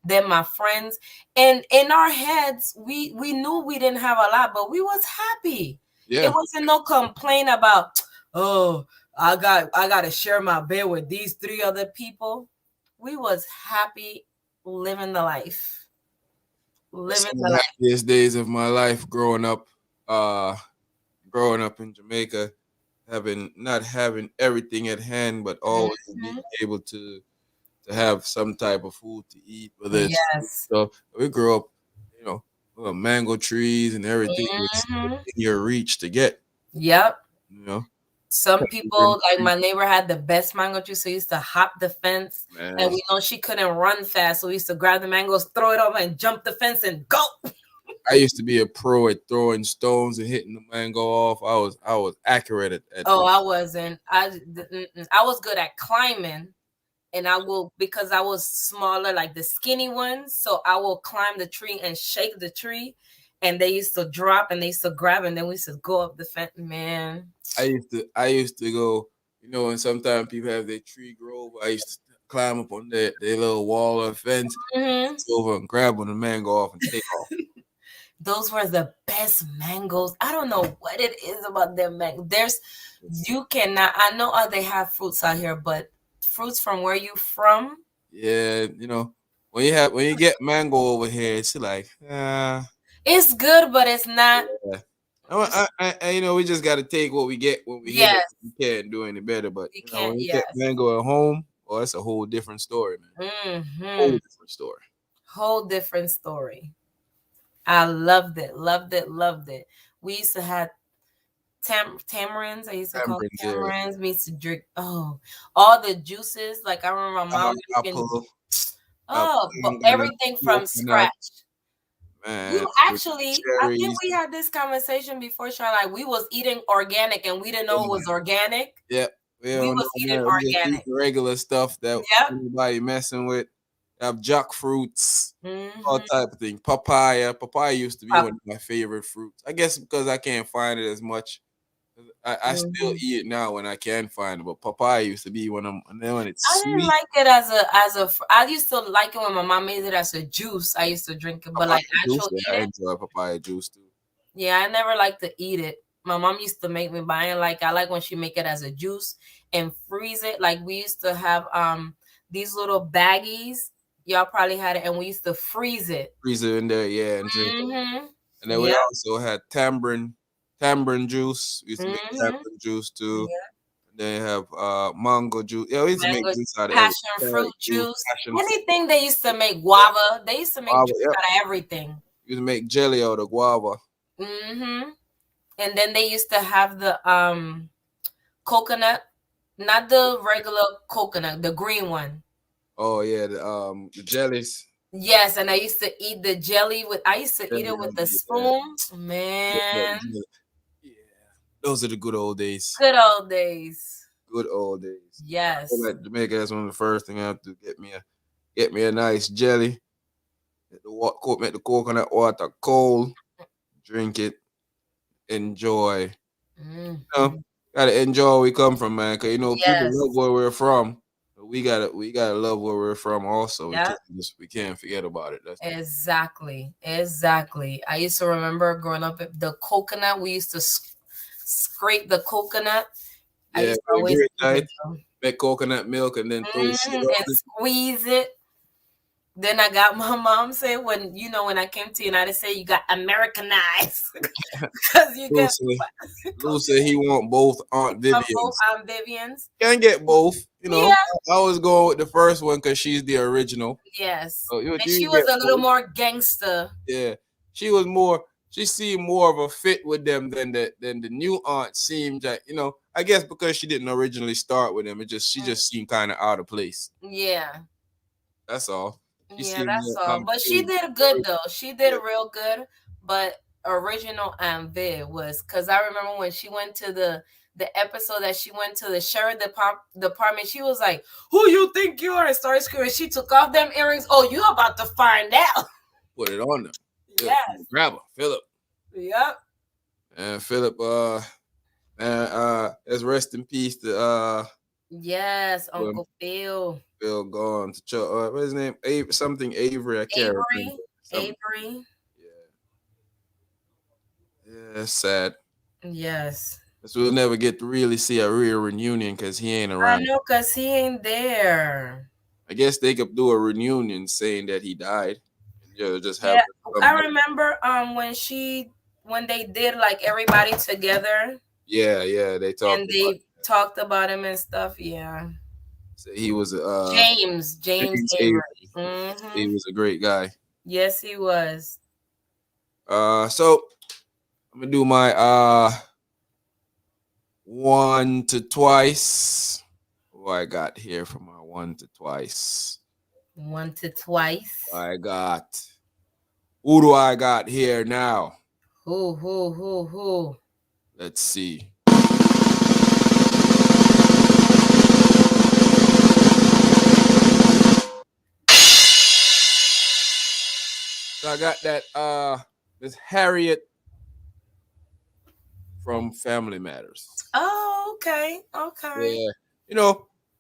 Speaker 2: then my friends, and in our heads we knew we didn't have a lot, but we was happy. It
Speaker 1: Yeah,
Speaker 2: wasn't no complaint about, oh, I got to share my bed with these three other people. We was happy living the life,
Speaker 1: that's
Speaker 2: living
Speaker 1: some of
Speaker 2: the
Speaker 1: the
Speaker 2: life.
Speaker 1: happiest days of my life growing up. Uh, growing up in Jamaica, having not having everything at hand, but always being
Speaker 2: Mhm.
Speaker 1: able to have some type of food to eat, whether it's fruit.
Speaker 2: Yes.
Speaker 1: So we grew up, you know, mango trees and everything was
Speaker 2: Hmm.
Speaker 1: in your reach to get.
Speaker 2: Yep.
Speaker 1: You know,
Speaker 2: Some
Speaker 1: Tangerine
Speaker 2: people, like
Speaker 1: tree,
Speaker 2: my neighbor, had the best mango juice. So he used to hop the fence, and
Speaker 1: man.
Speaker 2: we know she couldn't run fast, so we used to grab the mangoes, throw it over, and jump the fence and go.
Speaker 1: I used to be a pro at throwing stones and hitting the mango off. I was accurate at
Speaker 2: Oh, I wasn't. I was good at climbing, and I will, because I was smaller, like the skinny ones. So I will climb the tree and shake the tree, and they used to drop and they used to grab, and then we used to go up the fence. Man,
Speaker 1: I used to go, and sometimes people have their tree grove. I used to climb up on their little wall or fence,
Speaker 2: hmm
Speaker 1: reach over and grab one of the mango off and take off.
Speaker 2: those were the best mangoes. I don't know what it is about them mango. You cannot. I know they have fruits out here, but fruits from where you from,
Speaker 1: Yeah, when you get mango over here, it's like
Speaker 2: it's good, but it's not.
Speaker 1: yeah. We just got to take what we get when we here.
Speaker 2: Yes,
Speaker 1: We can't do any better. But
Speaker 2: you can't.
Speaker 1: when you get
Speaker 2: Yes.
Speaker 1: mango at home, oh, that's a whole different story, man.
Speaker 2: Hmm.
Speaker 1: Whole different story.
Speaker 2: Whole different story. I loved it, loved it, loved it. We used to have tamarins. I used to call
Speaker 1: Tamarind,
Speaker 2: it
Speaker 1: yeah,
Speaker 2: tamarins. We used to drink, all the juices. Like I remember my mom making,
Speaker 1: apple,
Speaker 2: but
Speaker 1: banana,
Speaker 2: everything from
Speaker 1: coconut,
Speaker 2: scratch. We
Speaker 1: man,
Speaker 2: actually, I think
Speaker 1: cherries.
Speaker 2: we had this conversation before, Sean. Like we was eating organic and we didn't know it was organic.
Speaker 1: Yeah, we
Speaker 2: We
Speaker 1: don't
Speaker 2: was
Speaker 1: know
Speaker 2: eating
Speaker 1: now. We just eat
Speaker 2: organic.
Speaker 1: the regular stuff that
Speaker 2: Yep.
Speaker 1: anybody messing with. Have jackfruits, all
Speaker 2: Mm-hmm.
Speaker 1: type of thing. Papaya. Papaya used to be one of my favorite fruits. I guess because I can't find it as much. I still
Speaker 2: Mm-hmm.
Speaker 1: eat it now when I can find it, but papaya used to be one of them. And then when
Speaker 2: I
Speaker 1: it's
Speaker 2: didn't
Speaker 1: sweet,
Speaker 2: like it I used to like it when my mom made it as a juice. I used to drink it, but
Speaker 1: papaya
Speaker 2: like
Speaker 1: juice.
Speaker 2: actual
Speaker 1: Yeah,
Speaker 2: eat
Speaker 1: I
Speaker 2: it,
Speaker 1: enjoy papaya juice too.
Speaker 2: yeah, I never liked to eat it. My mom used to make me buy it. Like I like when she make it as a juice and freeze it. Like we used to have these little baggies. Y'all probably had it, and we used to freeze it.
Speaker 1: Freeze it in there, yeah, and drink it.
Speaker 2: Mm-hmm.
Speaker 1: And then we
Speaker 2: Yep.
Speaker 1: also had tamarind juice. We used to make
Speaker 2: Mm-hmm.
Speaker 1: tamarind juice too.
Speaker 2: Yeah.
Speaker 1: They have mango juice. Yeah, we used to make
Speaker 2: Mango,
Speaker 1: juice out of everything.
Speaker 2: passion fruit
Speaker 1: Carrot juice,
Speaker 2: juice,
Speaker 1: passion fruit,
Speaker 2: anything. They used to make guava. They used to make
Speaker 1: guava.
Speaker 2: juice
Speaker 1: Yep.
Speaker 2: out of everything.
Speaker 1: We used to make jelly out of guava.
Speaker 2: Mm-hmm. And then they used to have the coconut, not the regular coconut, the green one.
Speaker 1: Oh yeah, the jellies.
Speaker 2: Yes, and I used to eat the jelly with. I used to eat
Speaker 1: Jelly
Speaker 2: it with
Speaker 1: on
Speaker 2: the
Speaker 1: the
Speaker 2: spoon.
Speaker 1: yeah,
Speaker 2: Man,
Speaker 1: yeah. Those are the good old days.
Speaker 2: good old days.
Speaker 1: Good old days. I feel
Speaker 2: Yes.
Speaker 1: like Jamaica, that's one of the first thing I have to get me a nice jelly. Make the coconut water cold. Drink it. Enjoy.
Speaker 2: Mm-hmm.
Speaker 1: Gotta enjoy where we come from, man. Cause people love
Speaker 2: Yes.
Speaker 1: where we're from. we gotta love where we're from. Also,
Speaker 2: Yeah,
Speaker 1: we can't forget about it. That's
Speaker 2: exactly. Exactly. I used to remember growing up, the coconut, we used to scrape the coconut. I
Speaker 1: yeah,
Speaker 2: used to
Speaker 1: with a
Speaker 2: always
Speaker 1: great
Speaker 2: eat it
Speaker 1: night.
Speaker 2: though.
Speaker 1: Make coconut milk and then throw sugar
Speaker 2: And
Speaker 1: on
Speaker 2: squeeze it. Then I got my mom say, when when I came to United States, you got Americanized
Speaker 1: it.
Speaker 2: because you get
Speaker 1: Lou said he want both Aunt
Speaker 2: both
Speaker 1: Vivians.
Speaker 2: Vivians.
Speaker 1: Can't get both.
Speaker 2: Yeah.
Speaker 1: I was going with the first one because she's the original.
Speaker 2: Yes.
Speaker 1: Oh, you
Speaker 2: And she
Speaker 1: can
Speaker 2: was
Speaker 1: get
Speaker 2: a little
Speaker 1: both.
Speaker 2: more gangster.
Speaker 1: Yeah, she was more. She seemed more of a fit with them than the new aunt seemed. That I guess because she didn't originally start with them, she just seemed kind of out of place.
Speaker 2: Yeah.
Speaker 1: That's all. She
Speaker 2: Yeah,
Speaker 1: seemed
Speaker 2: that's
Speaker 1: more
Speaker 2: all. But she
Speaker 1: comfortable.
Speaker 2: did good though. She did
Speaker 1: Yeah,
Speaker 2: real good. But original Aunt Viv was, because I remember when she went to the episode that she went to the sheriff department, she was like, "Who you think you are?" and started screaming. She took off them earrings. Oh, you about to find out.
Speaker 1: put it on them. Philip,
Speaker 2: Yes.
Speaker 1: grab her, Philip,
Speaker 2: Yep.
Speaker 1: and Philip. Man, let's rest in peace to
Speaker 2: Yes,
Speaker 1: when
Speaker 2: Uncle Phil.
Speaker 1: Phil gone to what's his name? Something Avery. I can't remember.
Speaker 2: Avery.
Speaker 1: Something.
Speaker 2: Avery.
Speaker 1: Yeah, yeah, it's sad.
Speaker 2: Yes.
Speaker 1: So we'll never get to really see a real reunion because he ain't
Speaker 2: I
Speaker 1: around.
Speaker 2: know, cause he ain't there.
Speaker 1: I guess they could do a reunion saying that he died. And just have
Speaker 2: Yeah,
Speaker 1: some.
Speaker 2: I remember when they did like everybody together
Speaker 1: Yeah, yeah. They
Speaker 2: and
Speaker 1: talked about.
Speaker 2: they talked about him and stuff. Yeah.
Speaker 1: Say he was
Speaker 2: James
Speaker 1: James
Speaker 2: Avery.
Speaker 1: Avery. He
Speaker 2: Mm-hmm.
Speaker 1: was a great guy.
Speaker 2: Yes, he was.
Speaker 1: So I'm gonna do my one to twice. What I got here for my one to twice?
Speaker 2: One to twice.
Speaker 1: I got. Who do I got here now?
Speaker 2: Who?
Speaker 1: Let's see. So I got that Miss Harriet from Family Matters.
Speaker 2: Oh, okay. Okay.
Speaker 1: Yeah.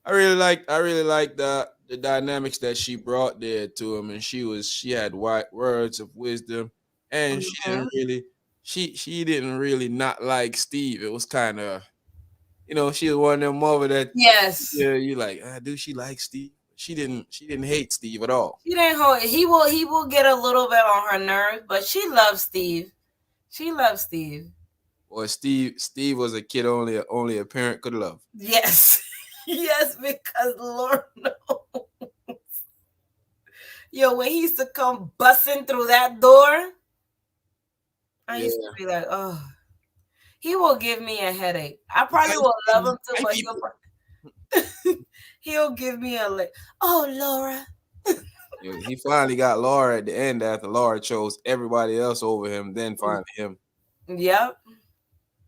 Speaker 1: I really like the dynamics that she brought there to him, and she had white words of wisdom, and
Speaker 2: Mm-hmm.
Speaker 1: she didn't really not like Steve. It was kind of she was one of them mother that
Speaker 2: Yes.
Speaker 1: yeah, you like, do she like Steve? She didn't hate Steve at all.
Speaker 2: She didn't hold. He will get a little bit on her nerves, but she loves Steve. She loves Steve.
Speaker 1: Or Steve was a kid only a parent could love.
Speaker 2: Yes. Yes, because Lord no. Yo, when he used to come busting through that door, I used to
Speaker 1: Yeah.
Speaker 2: be like, oh, he will give me a headache. I probably will love him too,
Speaker 1: White
Speaker 2: but
Speaker 1: people.
Speaker 2: he'll give me a like, oh, Laura.
Speaker 1: He finally got Laura at the end after Laura chose everybody else over him, then finally him.
Speaker 2: Yep.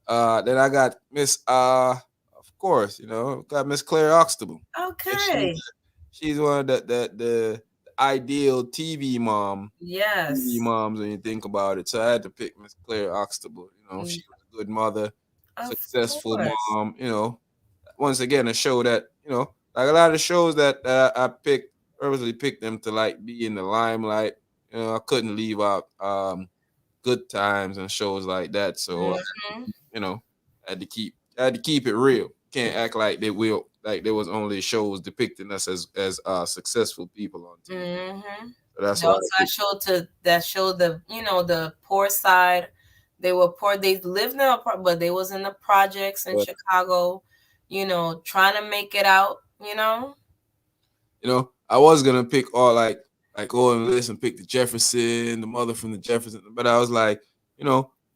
Speaker 1: Then I got Miss of course, got Miss Claire Oxtable. And
Speaker 2: Okay.
Speaker 1: she's one of the ideal TV
Speaker 2: Yes.
Speaker 1: moms when you think about it. So I had to pick Miss Claire Oxtable. She was a good mother,
Speaker 2: Of
Speaker 1: successful
Speaker 2: course.
Speaker 1: mom, once again a show that, like a lot of shows that I purposely picked them to like be in the limelight. I couldn't leave out good times and shows like that. So
Speaker 2: Mm-hmm.
Speaker 1: you know, I had to keep it real. Can't act like there was only shows depicting us as successful people on TV.
Speaker 2: Mm-hmm.
Speaker 1: So that's why I
Speaker 2: Also, I
Speaker 1: picked.
Speaker 2: showed that showed the poor side. They were poor. They lived in but they was in the projects in
Speaker 1: But
Speaker 2: Chicago. Trying to make it out.
Speaker 1: I was gonna pick all like go on the list and pick the Jefferson, the mother from the Jefferson, but I was like,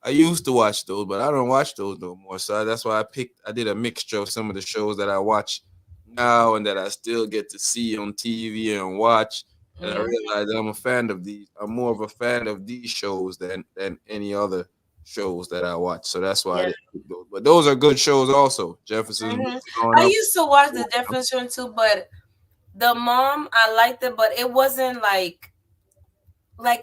Speaker 1: I used to watch those, but I don't watch those no more. So that's why I did a mixture of some of the shows that I watch now and that I still get to see on TV and watch. And I
Speaker 2: Mm,
Speaker 1: realized I'm a fan of these. I'm more of a fan of these shows than any other shows that I watch. So that's why I
Speaker 2: yeah.
Speaker 1: didn't pick those. But those are good shows also. Jefferson's
Speaker 2: Hmm.
Speaker 1: growing
Speaker 2: I
Speaker 1: up.
Speaker 2: used to watch the Jefferson too, but the mom I liked it, but it wasn't like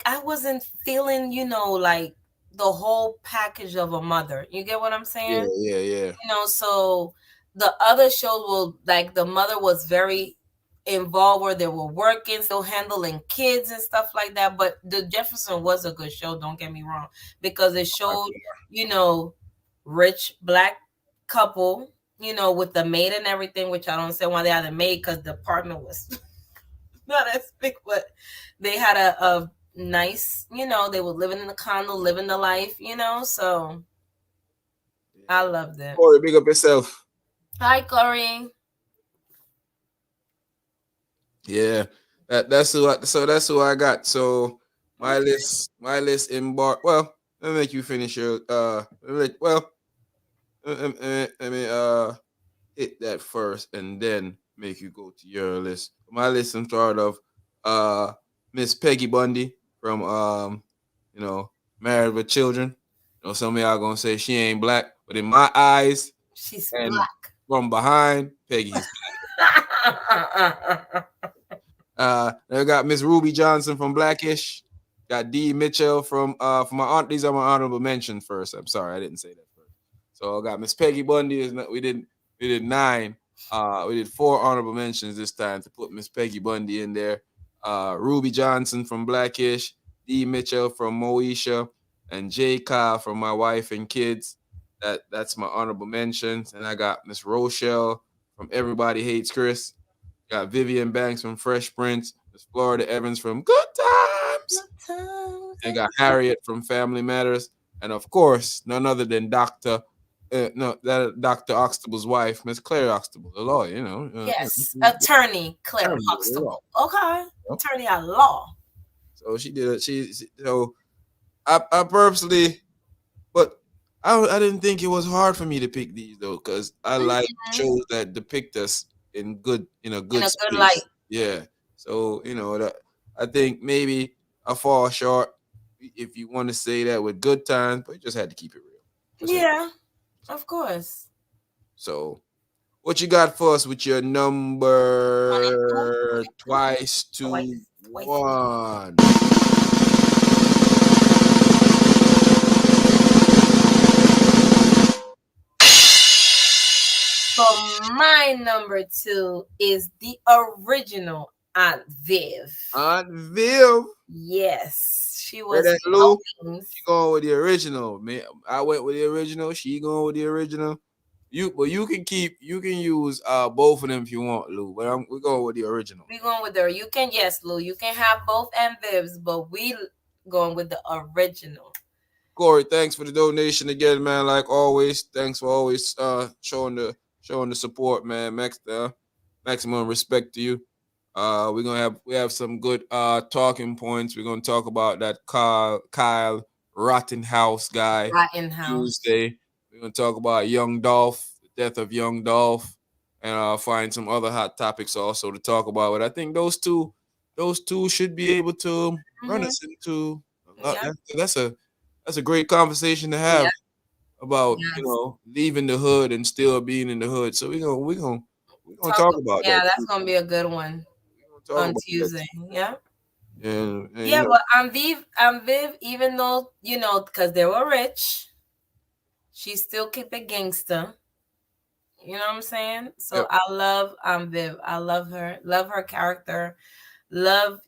Speaker 2: I wasn't feeling, like the whole package of a mother. You get what I'm
Speaker 1: Yeah,
Speaker 2: saying?
Speaker 1: yeah, yeah.
Speaker 2: So the other shows will like the mother was very involved where they were working, still handling kids and stuff like that. But the Jefferson was a good show, don't get me wrong, because it showed, you know, rich black couple, you know, with the maid and everything, which I don't say why they had a maid because the apartment was not as big, but they had a nice, you know, they were living in the condo, living the life, you know, so I loved it.
Speaker 1: Corey, big up yourself.
Speaker 2: Hi, Corey.
Speaker 1: Yeah, that's who. So that's who I got. So my list embark. Well, let me make you finish your. Let me hit that first, and then make you go to your list. My list I'm start of uh Miss Peggy Bundy from you know Married with Children. You know, some of y'all gonna say she ain't black, but in my eyes
Speaker 2: She's
Speaker 1: and
Speaker 2: black.
Speaker 1: from behind, Peggy's. Then we got Miss Ruby Johnson from Blackish. Got Dee Mitchell from my aunt. These are my honorable mentions first. I'm sorry, I didn't say that first. So I got Miss Peggy Bundy. We did 9. We did 4 honorable mentions this time to put Miss Peggy Bundy in there. Ruby Johnson from Blackish, Dee Mitchell from Moisha, and J. Ka from My Wife and Kids. That's my honorable mentions. And I got Miss Rochelle from Everybody Hates Chris. Got Vivian Banks from Fresh Prince. Miss Florida Evans from Good Times. And got Harriet from Family Matters. And of course, none other than Dr. Oxtable's wife, Miss Claire Oxtable, the lawyer,
Speaker 2: Yes, attorney Claire
Speaker 1: attorney,
Speaker 2: Huxtable. Okay,
Speaker 1: you know.
Speaker 2: attorney at law.
Speaker 1: So she did it. So I purposely, but I didn't think it was hard for me to pick these though, because I like
Speaker 2: Mhm.
Speaker 1: shows that depict us in a
Speaker 2: In
Speaker 1: good
Speaker 2: a good light.
Speaker 1: space. Yeah. So that I think maybe I fall short if you want to say that with Good Times, but you just had to keep it real.
Speaker 2: Yeah, of course.
Speaker 1: So what you got for us with your
Speaker 2: 22,
Speaker 1: number
Speaker 2: 22,
Speaker 1: twice to
Speaker 2: twice, twice.
Speaker 1: one?
Speaker 2: So my number 2 is the original Aunt Viv.
Speaker 1: Aunt Viv.
Speaker 2: Yes, she
Speaker 1: Hear
Speaker 2: was
Speaker 1: that, Lou? She
Speaker 2: Halloween's.
Speaker 1: going with the original. Man, I went with the original. She going with the original. You can use both of them if you want, Lou. But we're going with the original.
Speaker 2: We going with her. You can, yes, Lou. You can have both Aunt Vivs, but we going with the original.
Speaker 1: Corey, thanks for the donation again, man. Like always, thanks for always showing the support, man. Maximum respect to you. We have some good talking points. We're gonna talk about that Kyle Rottenhouse guy
Speaker 2: Rotten House.
Speaker 1: Tuesday. We're gonna talk about Young Dolph, the death of Young Dolph, and find some other hot topics also to talk about. But I think those two should be able to run
Speaker 2: Mm-hmm.
Speaker 1: us into a lot.
Speaker 2: Yeah.
Speaker 1: That's a great conversation to
Speaker 2: Yeah.
Speaker 1: have about
Speaker 2: Yes.
Speaker 1: leaving the hood and still being in the hood. So we're gonna
Speaker 2: Talk.
Speaker 1: talk about
Speaker 2: Yeah,
Speaker 1: that
Speaker 2: that's
Speaker 1: too.
Speaker 2: gonna be a good one
Speaker 1: We're gonna talk
Speaker 2: on
Speaker 1: about that
Speaker 2: Tuesday. Yeah.
Speaker 1: too. And
Speaker 2: Yeah, but Viv, even though because they were rich, she still keep it gangster. You know what I'm saying? So
Speaker 1: yep,
Speaker 2: I love Viv. I love her. Love her character. Love,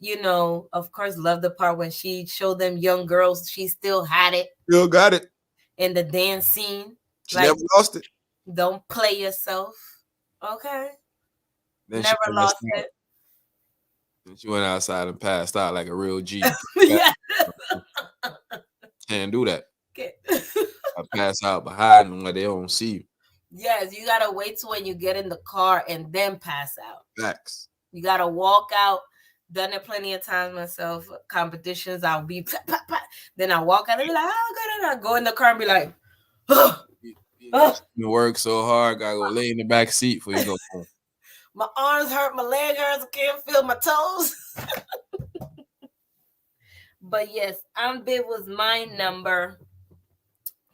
Speaker 2: of course, love the part when she showed them young girls she still had it
Speaker 1: still got it.
Speaker 2: in the dance scene.
Speaker 1: She
Speaker 2: Like,
Speaker 1: never lost it.
Speaker 2: don't play yourself. Okay.
Speaker 1: Then she
Speaker 2: Never
Speaker 1: went
Speaker 2: lost
Speaker 1: outside.
Speaker 2: it.
Speaker 1: Then she went outside and passed out like a real G.
Speaker 2: Yeah.
Speaker 1: Can't do that.
Speaker 2: Okay.
Speaker 1: I pass out behind them where they don't see you.
Speaker 2: Yes, you gotta wait till when you get in the car and then pass out.
Speaker 1: Facts.
Speaker 2: You gotta walk out. Done it plenty of times myself. Competitions, I'll be then I walk out and be like, oh good, and I go in the car and be like, oh,
Speaker 1: You work so hard, gotta go lay in the back seat before you go home.
Speaker 2: my arms hurt, my leg hurts, I can't feel my toes. But yes, Ambit was my number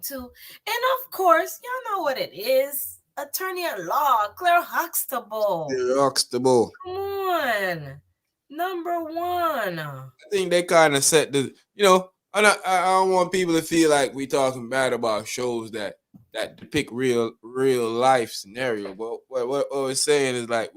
Speaker 2: 2. And of course, y'all know what it is. Attorney at law, Claire Huxtable.
Speaker 1: They're Oxtable.
Speaker 2: Come on. Number 1.
Speaker 1: I think they kind of set I don't want people to feel like we talking bad about shows that depict real life scenario. But what we're saying is like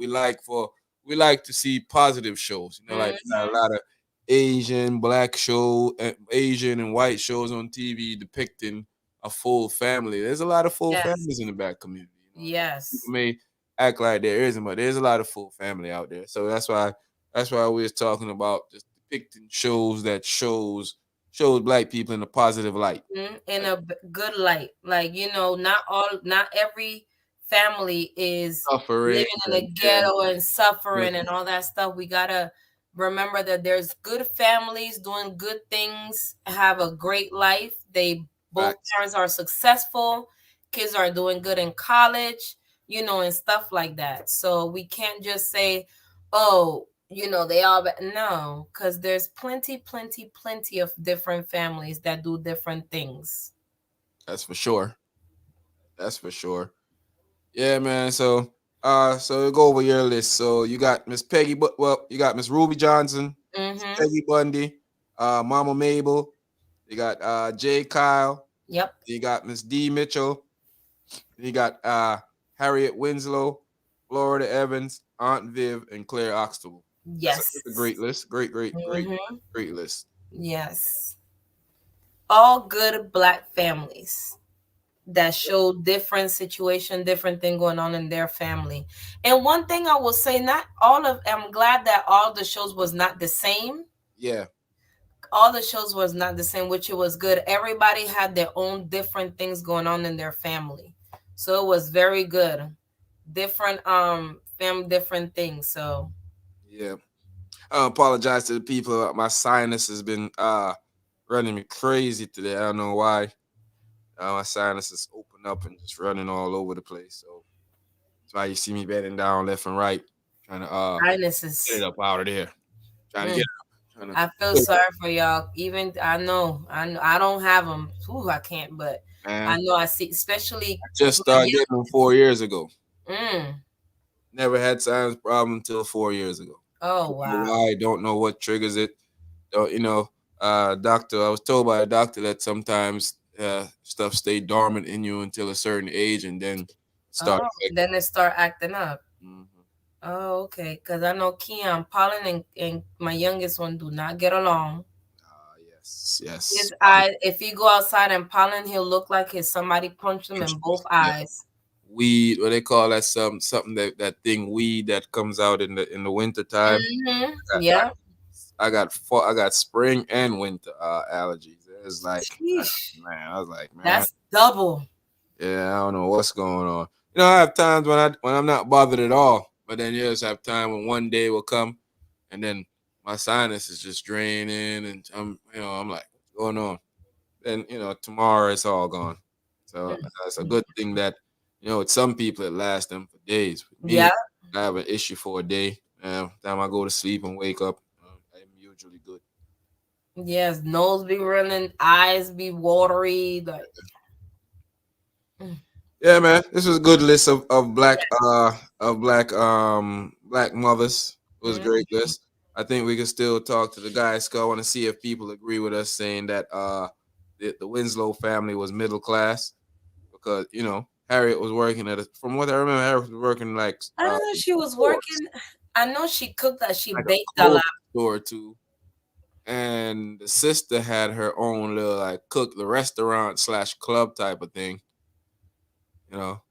Speaker 1: we like to see positive shows. You know, like we got a
Speaker 2: Mm-hmm.
Speaker 1: lot of Asian, black show, Asian and white shows on TV depicting a full family. There's a lot of full
Speaker 2: Yes.
Speaker 1: families in the black community. You know, people
Speaker 2: Yes.
Speaker 1: may act like there isn't, but there's a lot of full family out there. So that's why we was talking about just depicting shows that shows black people in a positive light.
Speaker 2: In
Speaker 1: Like
Speaker 2: a good light. Like, not every family is
Speaker 1: suffering
Speaker 2: living in
Speaker 1: and
Speaker 2: a
Speaker 1: yeah,
Speaker 2: ghetto and
Speaker 1: yeah,
Speaker 2: suffering and all that stuff. We gotta remember that there's good families doing good things, have a great life. They both
Speaker 1: facts.
Speaker 2: parents are successful, kids are doing good in college, and stuff like that. So we can't just say, oh, they all no, because there's plenty, plenty, plenty of different families that do different things.
Speaker 1: That's for sure. That's for sure. Yeah, man. So we'll go over your list. So you got Miss Peggy, but well, you got Miss Ruby Johnson, Miss
Speaker 2: Mm-hmm.
Speaker 1: Peggy Bundy, Mama Mabel. You got Jay Kyle.
Speaker 2: Yep.
Speaker 1: You got Miss Dee Mitchell. You got Harriet Winslow, Florida Evans, Aunt Viv, and Claire Oxtable. That's a great
Speaker 2: Yes.
Speaker 1: list. Great, great, great,
Speaker 2: Mm-hmm.
Speaker 1: great list.
Speaker 2: Yes. All good black families that show different situation, different thing going on in their family. And one thing I will say, not all of I'm glad that all the shows was not the same.
Speaker 1: Yeah,
Speaker 2: All the shows was not the same, which it was good. Everybody had their own different things going on in their family. So it was very good. Different different things. So
Speaker 1: yeah. I apologize to the people. My sinus has been running me crazy today. I don't know why. My sinuses open up and just running all over the place. So that's why you see me bending down left and right, trying to get it
Speaker 2: sinuses.
Speaker 1: up out of there. Trying to get
Speaker 2: Mm.
Speaker 1: it up. Trying to
Speaker 2: I feel sorry for y'all. Even I don't have them. Ooh, I can't. But I
Speaker 1: man.
Speaker 2: know I see, especially
Speaker 1: I just
Speaker 2: my
Speaker 1: started getting them 4 years ago.
Speaker 2: Mm.
Speaker 1: Never had sinus problem until 4 years ago.
Speaker 2: Oh
Speaker 1: Don't know
Speaker 2: wow.
Speaker 1: why, don't know what triggers it. Don't doctor, I was told by a doctor that sometimes stuff stay dormant in you until a certain age and then start
Speaker 2: Oh,
Speaker 1: affecting.
Speaker 2: then it start acting up.
Speaker 1: Mhm.
Speaker 2: Oh, okay. Because I know Keon, Pollen, and my youngest one do not get along.
Speaker 1: Yes,
Speaker 2: His
Speaker 1: yes.
Speaker 2: eye, if he go outside and Pollen, he'll look like his somebody punched him in both
Speaker 1: Yeah.
Speaker 2: eyes.
Speaker 1: Weed, what they call that, something that thing weed that comes out in the winter time.
Speaker 2: Mm-hmm.
Speaker 1: I,
Speaker 2: Yeah.
Speaker 1: I got spring and winter allergies. It's like,
Speaker 2: Sheesh.
Speaker 1: man, I was like, man,
Speaker 2: That's double.
Speaker 1: yeah, I don't know what's going on. I have times when I'm not bothered at all, but then you just have time when one day will come, and then my sinus is just draining, and I'm like, what's going on? Then tomorrow it's all gone. So it's a good thing that with some people it lasts them for days. With me,
Speaker 2: Yeah.
Speaker 1: I have an issue for a day. Time I go to sleep and wake up, I'm usually good.
Speaker 2: Yes. Nose be running, eyes be watery. Like, mm.
Speaker 1: Yeah, man, this was a good list of black mothers. It was a
Speaker 2: Mm.
Speaker 1: great list. I think we can still talk to the guys. 'Cause I want to see if people agree with us saying that the Winslow family was middle class because Harriet was working from what I remember, Harriet was working like
Speaker 2: I don't know. She was
Speaker 1: stores,
Speaker 2: working. I know she cooked that. She
Speaker 1: like a
Speaker 2: baked a
Speaker 1: clothing
Speaker 2: lot.
Speaker 1: store too. And the sister had her own little like cook the restaurant slash club type of thing. You know,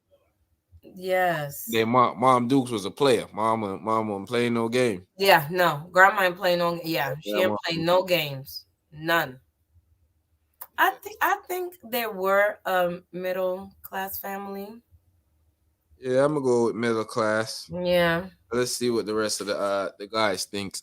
Speaker 2: Yes.
Speaker 1: Their mom Dukes was a player. Mom wasn't playing no game.
Speaker 2: Yeah. No. Grandma ain't play no. Yeah. She
Speaker 1: Yeah,
Speaker 2: ain't play no games. None. I think they were a middle class family.
Speaker 1: yeah, I'm gonna go with middle class.
Speaker 2: Yeah.
Speaker 1: Let's see what the rest of the guys thinks.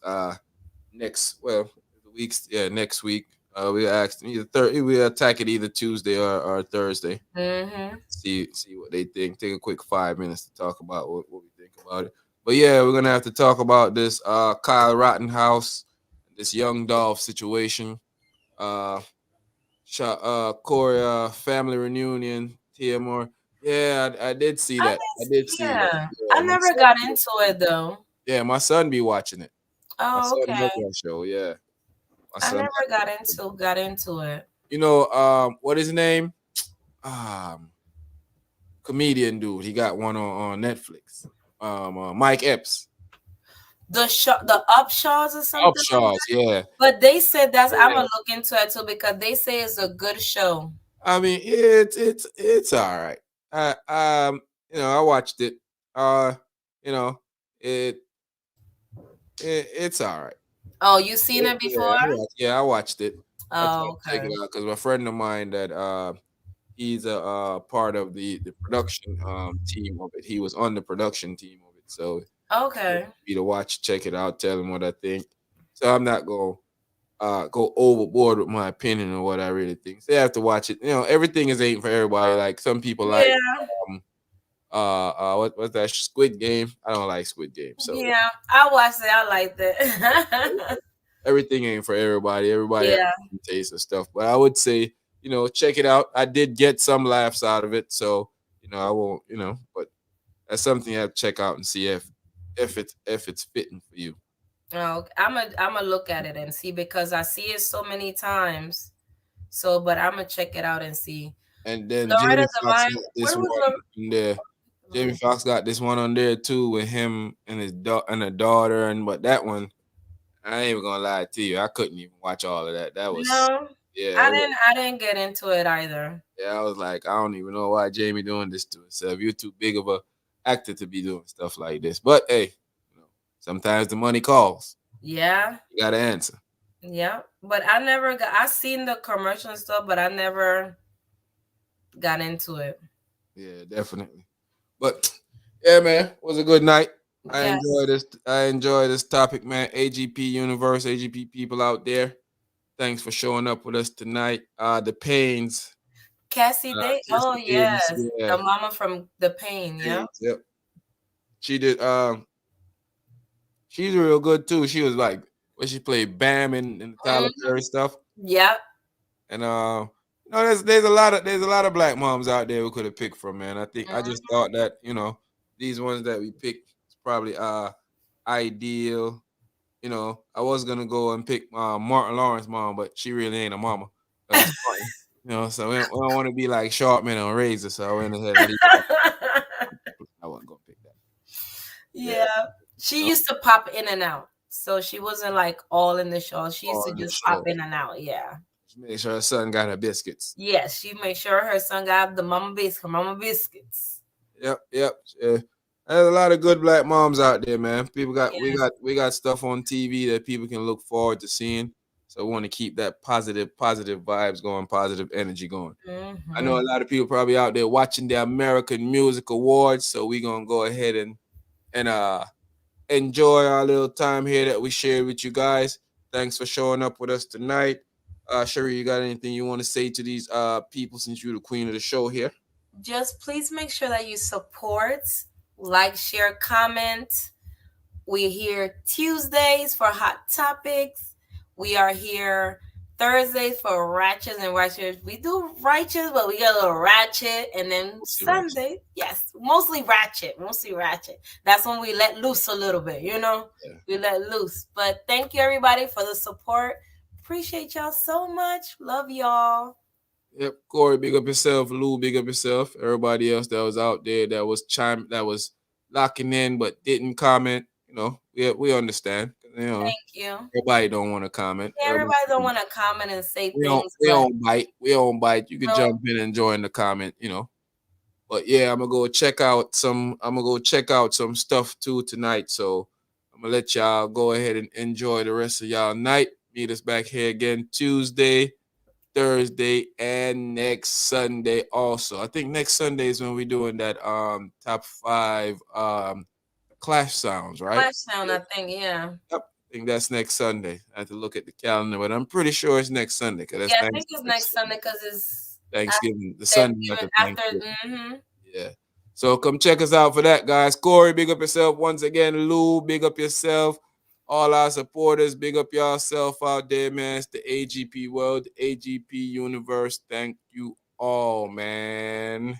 Speaker 1: Next week. We asked we attack it either Tuesday or Thursday.
Speaker 2: Mm-hmm.
Speaker 1: See what they think. Take a quick 5 minutes to talk about what we think about it. But yeah, we're gonna have to talk about this Kyle Rittenhouse, this young Dolph situation. Uh Corey family reunion, TMR. Yeah, I did see
Speaker 2: I
Speaker 1: that. I did
Speaker 2: didn't.
Speaker 1: see that.
Speaker 2: Yeah.
Speaker 1: Yeah,
Speaker 2: I never got into it though.
Speaker 1: my son be watching it. My
Speaker 2: Oh,
Speaker 1: son loves
Speaker 2: okay.
Speaker 1: that show. Yeah, my
Speaker 2: I
Speaker 1: son.
Speaker 2: never got into it.
Speaker 1: What is his name? Um, Comedian dude. He got one on Netflix. Mike Epps.
Speaker 2: the Upshaws or something like
Speaker 1: Upshaws,
Speaker 2: that.
Speaker 1: yeah.
Speaker 2: But they said that's I'm
Speaker 1: Yeah.
Speaker 2: gonna look into it too because they say it's a good show.
Speaker 1: I mean, it's all right. I I watched it. Uh, you know, it, it's all right.
Speaker 2: Oh, you seen it before?
Speaker 1: Yeah, I watched it. I tried
Speaker 2: Oh,
Speaker 1: to check
Speaker 2: okay.
Speaker 1: it out because a friend of mine that he's a part of the production team of it. He was on the production team of it, so he
Speaker 2: Okay.
Speaker 1: wanted me to watch, check it out, tell him what I think. So I'm not going go overboard with my opinion or what I really think. So you have to watch it. Everything is ain't for everybody. Like some people like
Speaker 2: Yeah.
Speaker 1: um what's that Squid Game? I don't like Squid Game. So
Speaker 2: Yeah. I watched it. I liked
Speaker 1: yeah,
Speaker 2: it.
Speaker 1: everything ain't for everybody. Everybody has
Speaker 2: Yeah.
Speaker 1: different tastes and stuff. But I would say, check it out. I did get some laughs out of it. So, I won't, but that's something you have to check out and see if it's fitting for you.
Speaker 2: Oh, I'm a look at it and see because I see it so many times. So, but I'm gonna check it out and see.
Speaker 1: And then
Speaker 2: Loretta
Speaker 1: Jamie Foxx
Speaker 2: Devine.
Speaker 1: got this
Speaker 2: What
Speaker 1: one
Speaker 2: was
Speaker 1: in there. Jamie
Speaker 2: Loretta?
Speaker 1: Foxx got this one on there too with him and and a daughter, and but that one, I ain't even gonna lie to you, I couldn't even watch all of that. That was,
Speaker 2: No,
Speaker 1: yeah,
Speaker 2: I didn't. I didn't get into it either.
Speaker 1: yeah. I was like, I don't even know why Jamie doing this to himself. You're too big of a actor to be doing stuff like this. But hey, sometimes the money calls.
Speaker 2: Yeah,
Speaker 1: You gotta answer.
Speaker 2: yeah. But I never got. I seen the commercial and stuff, but I never got into it.
Speaker 1: Yeah, definitely. But yeah, man, it was a good night. I enjoy
Speaker 2: Yes,
Speaker 1: this. I enjoy this topic, man. AGP universe, AGP people out there. Thanks for showing up with us tonight. The Pains,
Speaker 2: Cassie Day. Oh
Speaker 1: Jesse Davis,
Speaker 2: yes,
Speaker 1: yeah,
Speaker 2: the mama from The Pain. Yeah.
Speaker 1: Pains. Yep, she did. She's real good too. She was like, when she played Bam in the Tyler
Speaker 2: Hmm.
Speaker 1: Perry stuff,
Speaker 2: Yep.
Speaker 1: and there's a lot of black moms out there we could have picked from, man. I just
Speaker 2: Hmm.
Speaker 1: thought that these ones that we picked is probably ideal. I was gonna go and pick Martin Lawrence mom, but she really ain't a mama. It's Martin. So we don't want to be like Sharpman on Razor, so I went ahead and leave it. I wasn't gonna pick that. Yeah,
Speaker 2: Yeah. She
Speaker 1: you know,
Speaker 2: used to pop in and out. So she wasn't like all in the show. She used
Speaker 1: all
Speaker 2: to
Speaker 1: in the
Speaker 2: just pop
Speaker 1: show.
Speaker 2: in and out. Yeah.
Speaker 1: Just make sure her son got her biscuits.
Speaker 2: Yes, she made sure her son got the mama biscuits.
Speaker 1: Yep, yep. Yeah. There's a lot of good black moms out there, man. People got we
Speaker 2: Yes.
Speaker 1: got we got stuff on TV that people can look forward to seeing. So we want to keep that positive vibes going, positive energy going. I know a
Speaker 2: Hmm.
Speaker 1: lot of people probably out there watching the American Music Awards, so we're gonna go ahead and enjoy our little time here that we shared with you guys. Thanks for showing up with us tonight. Sherry, you got anything you want to say to these people since you're the queen of the show here?
Speaker 2: Just please make sure that you support, like, share, comment. We're here Tuesdays for hot topics. We are here Thursdays for ratchets and ratchets. We do righteous, but we get a little ratchet. And then
Speaker 1: Mostly right.
Speaker 2: Sunday, yes, mostly ratchet. Mostly ratchet. That's when we let loose a little bit, you know?
Speaker 1: Yeah.
Speaker 2: We let loose. But thank you, everybody, for the support. Appreciate y'all so much. Love y'all.
Speaker 1: Yep. Corey, big up yourself. Lou, big up yourself. Everybody else that was out there that was locking in but didn't comment. We understand.
Speaker 2: Thank you.
Speaker 1: Everybody don't want to comment.
Speaker 2: Yeah, everybody don't want to comment and say
Speaker 1: We don't
Speaker 2: things,
Speaker 1: we
Speaker 2: but
Speaker 1: don't bite. We don't bite. You can
Speaker 2: no,
Speaker 1: jump in and join the comment. But yeah, I'm gonna go check out some stuff too tonight. So I'm gonna let y'all go ahead and enjoy the rest of y'all night. Meet us back here again Tuesday, Thursday, and next Sunday also. I think next Sunday is when we're doing that top five clash sounds, right?
Speaker 2: flash sound,
Speaker 1: Yeah.
Speaker 2: I think, yeah.
Speaker 1: Yep. I think that's next Sunday. I have to look at the calendar, but I'm pretty sure it's next Sunday because that's
Speaker 2: Yeah, I think it's
Speaker 1: Thanksgiving.
Speaker 2: next Sunday because it's
Speaker 1: Thanksgiving, the Sunday
Speaker 2: Thanksgiving
Speaker 1: after
Speaker 2: after.
Speaker 1: Thanksgiving.
Speaker 2: Mm-hmm.
Speaker 1: Yeah. So come check us out for that, guys. Corey, big up yourself once again. Lou, big up yourself. All our supporters, big up yourself out there, man. It's the AGP world, AGP universe. Thank you all, man.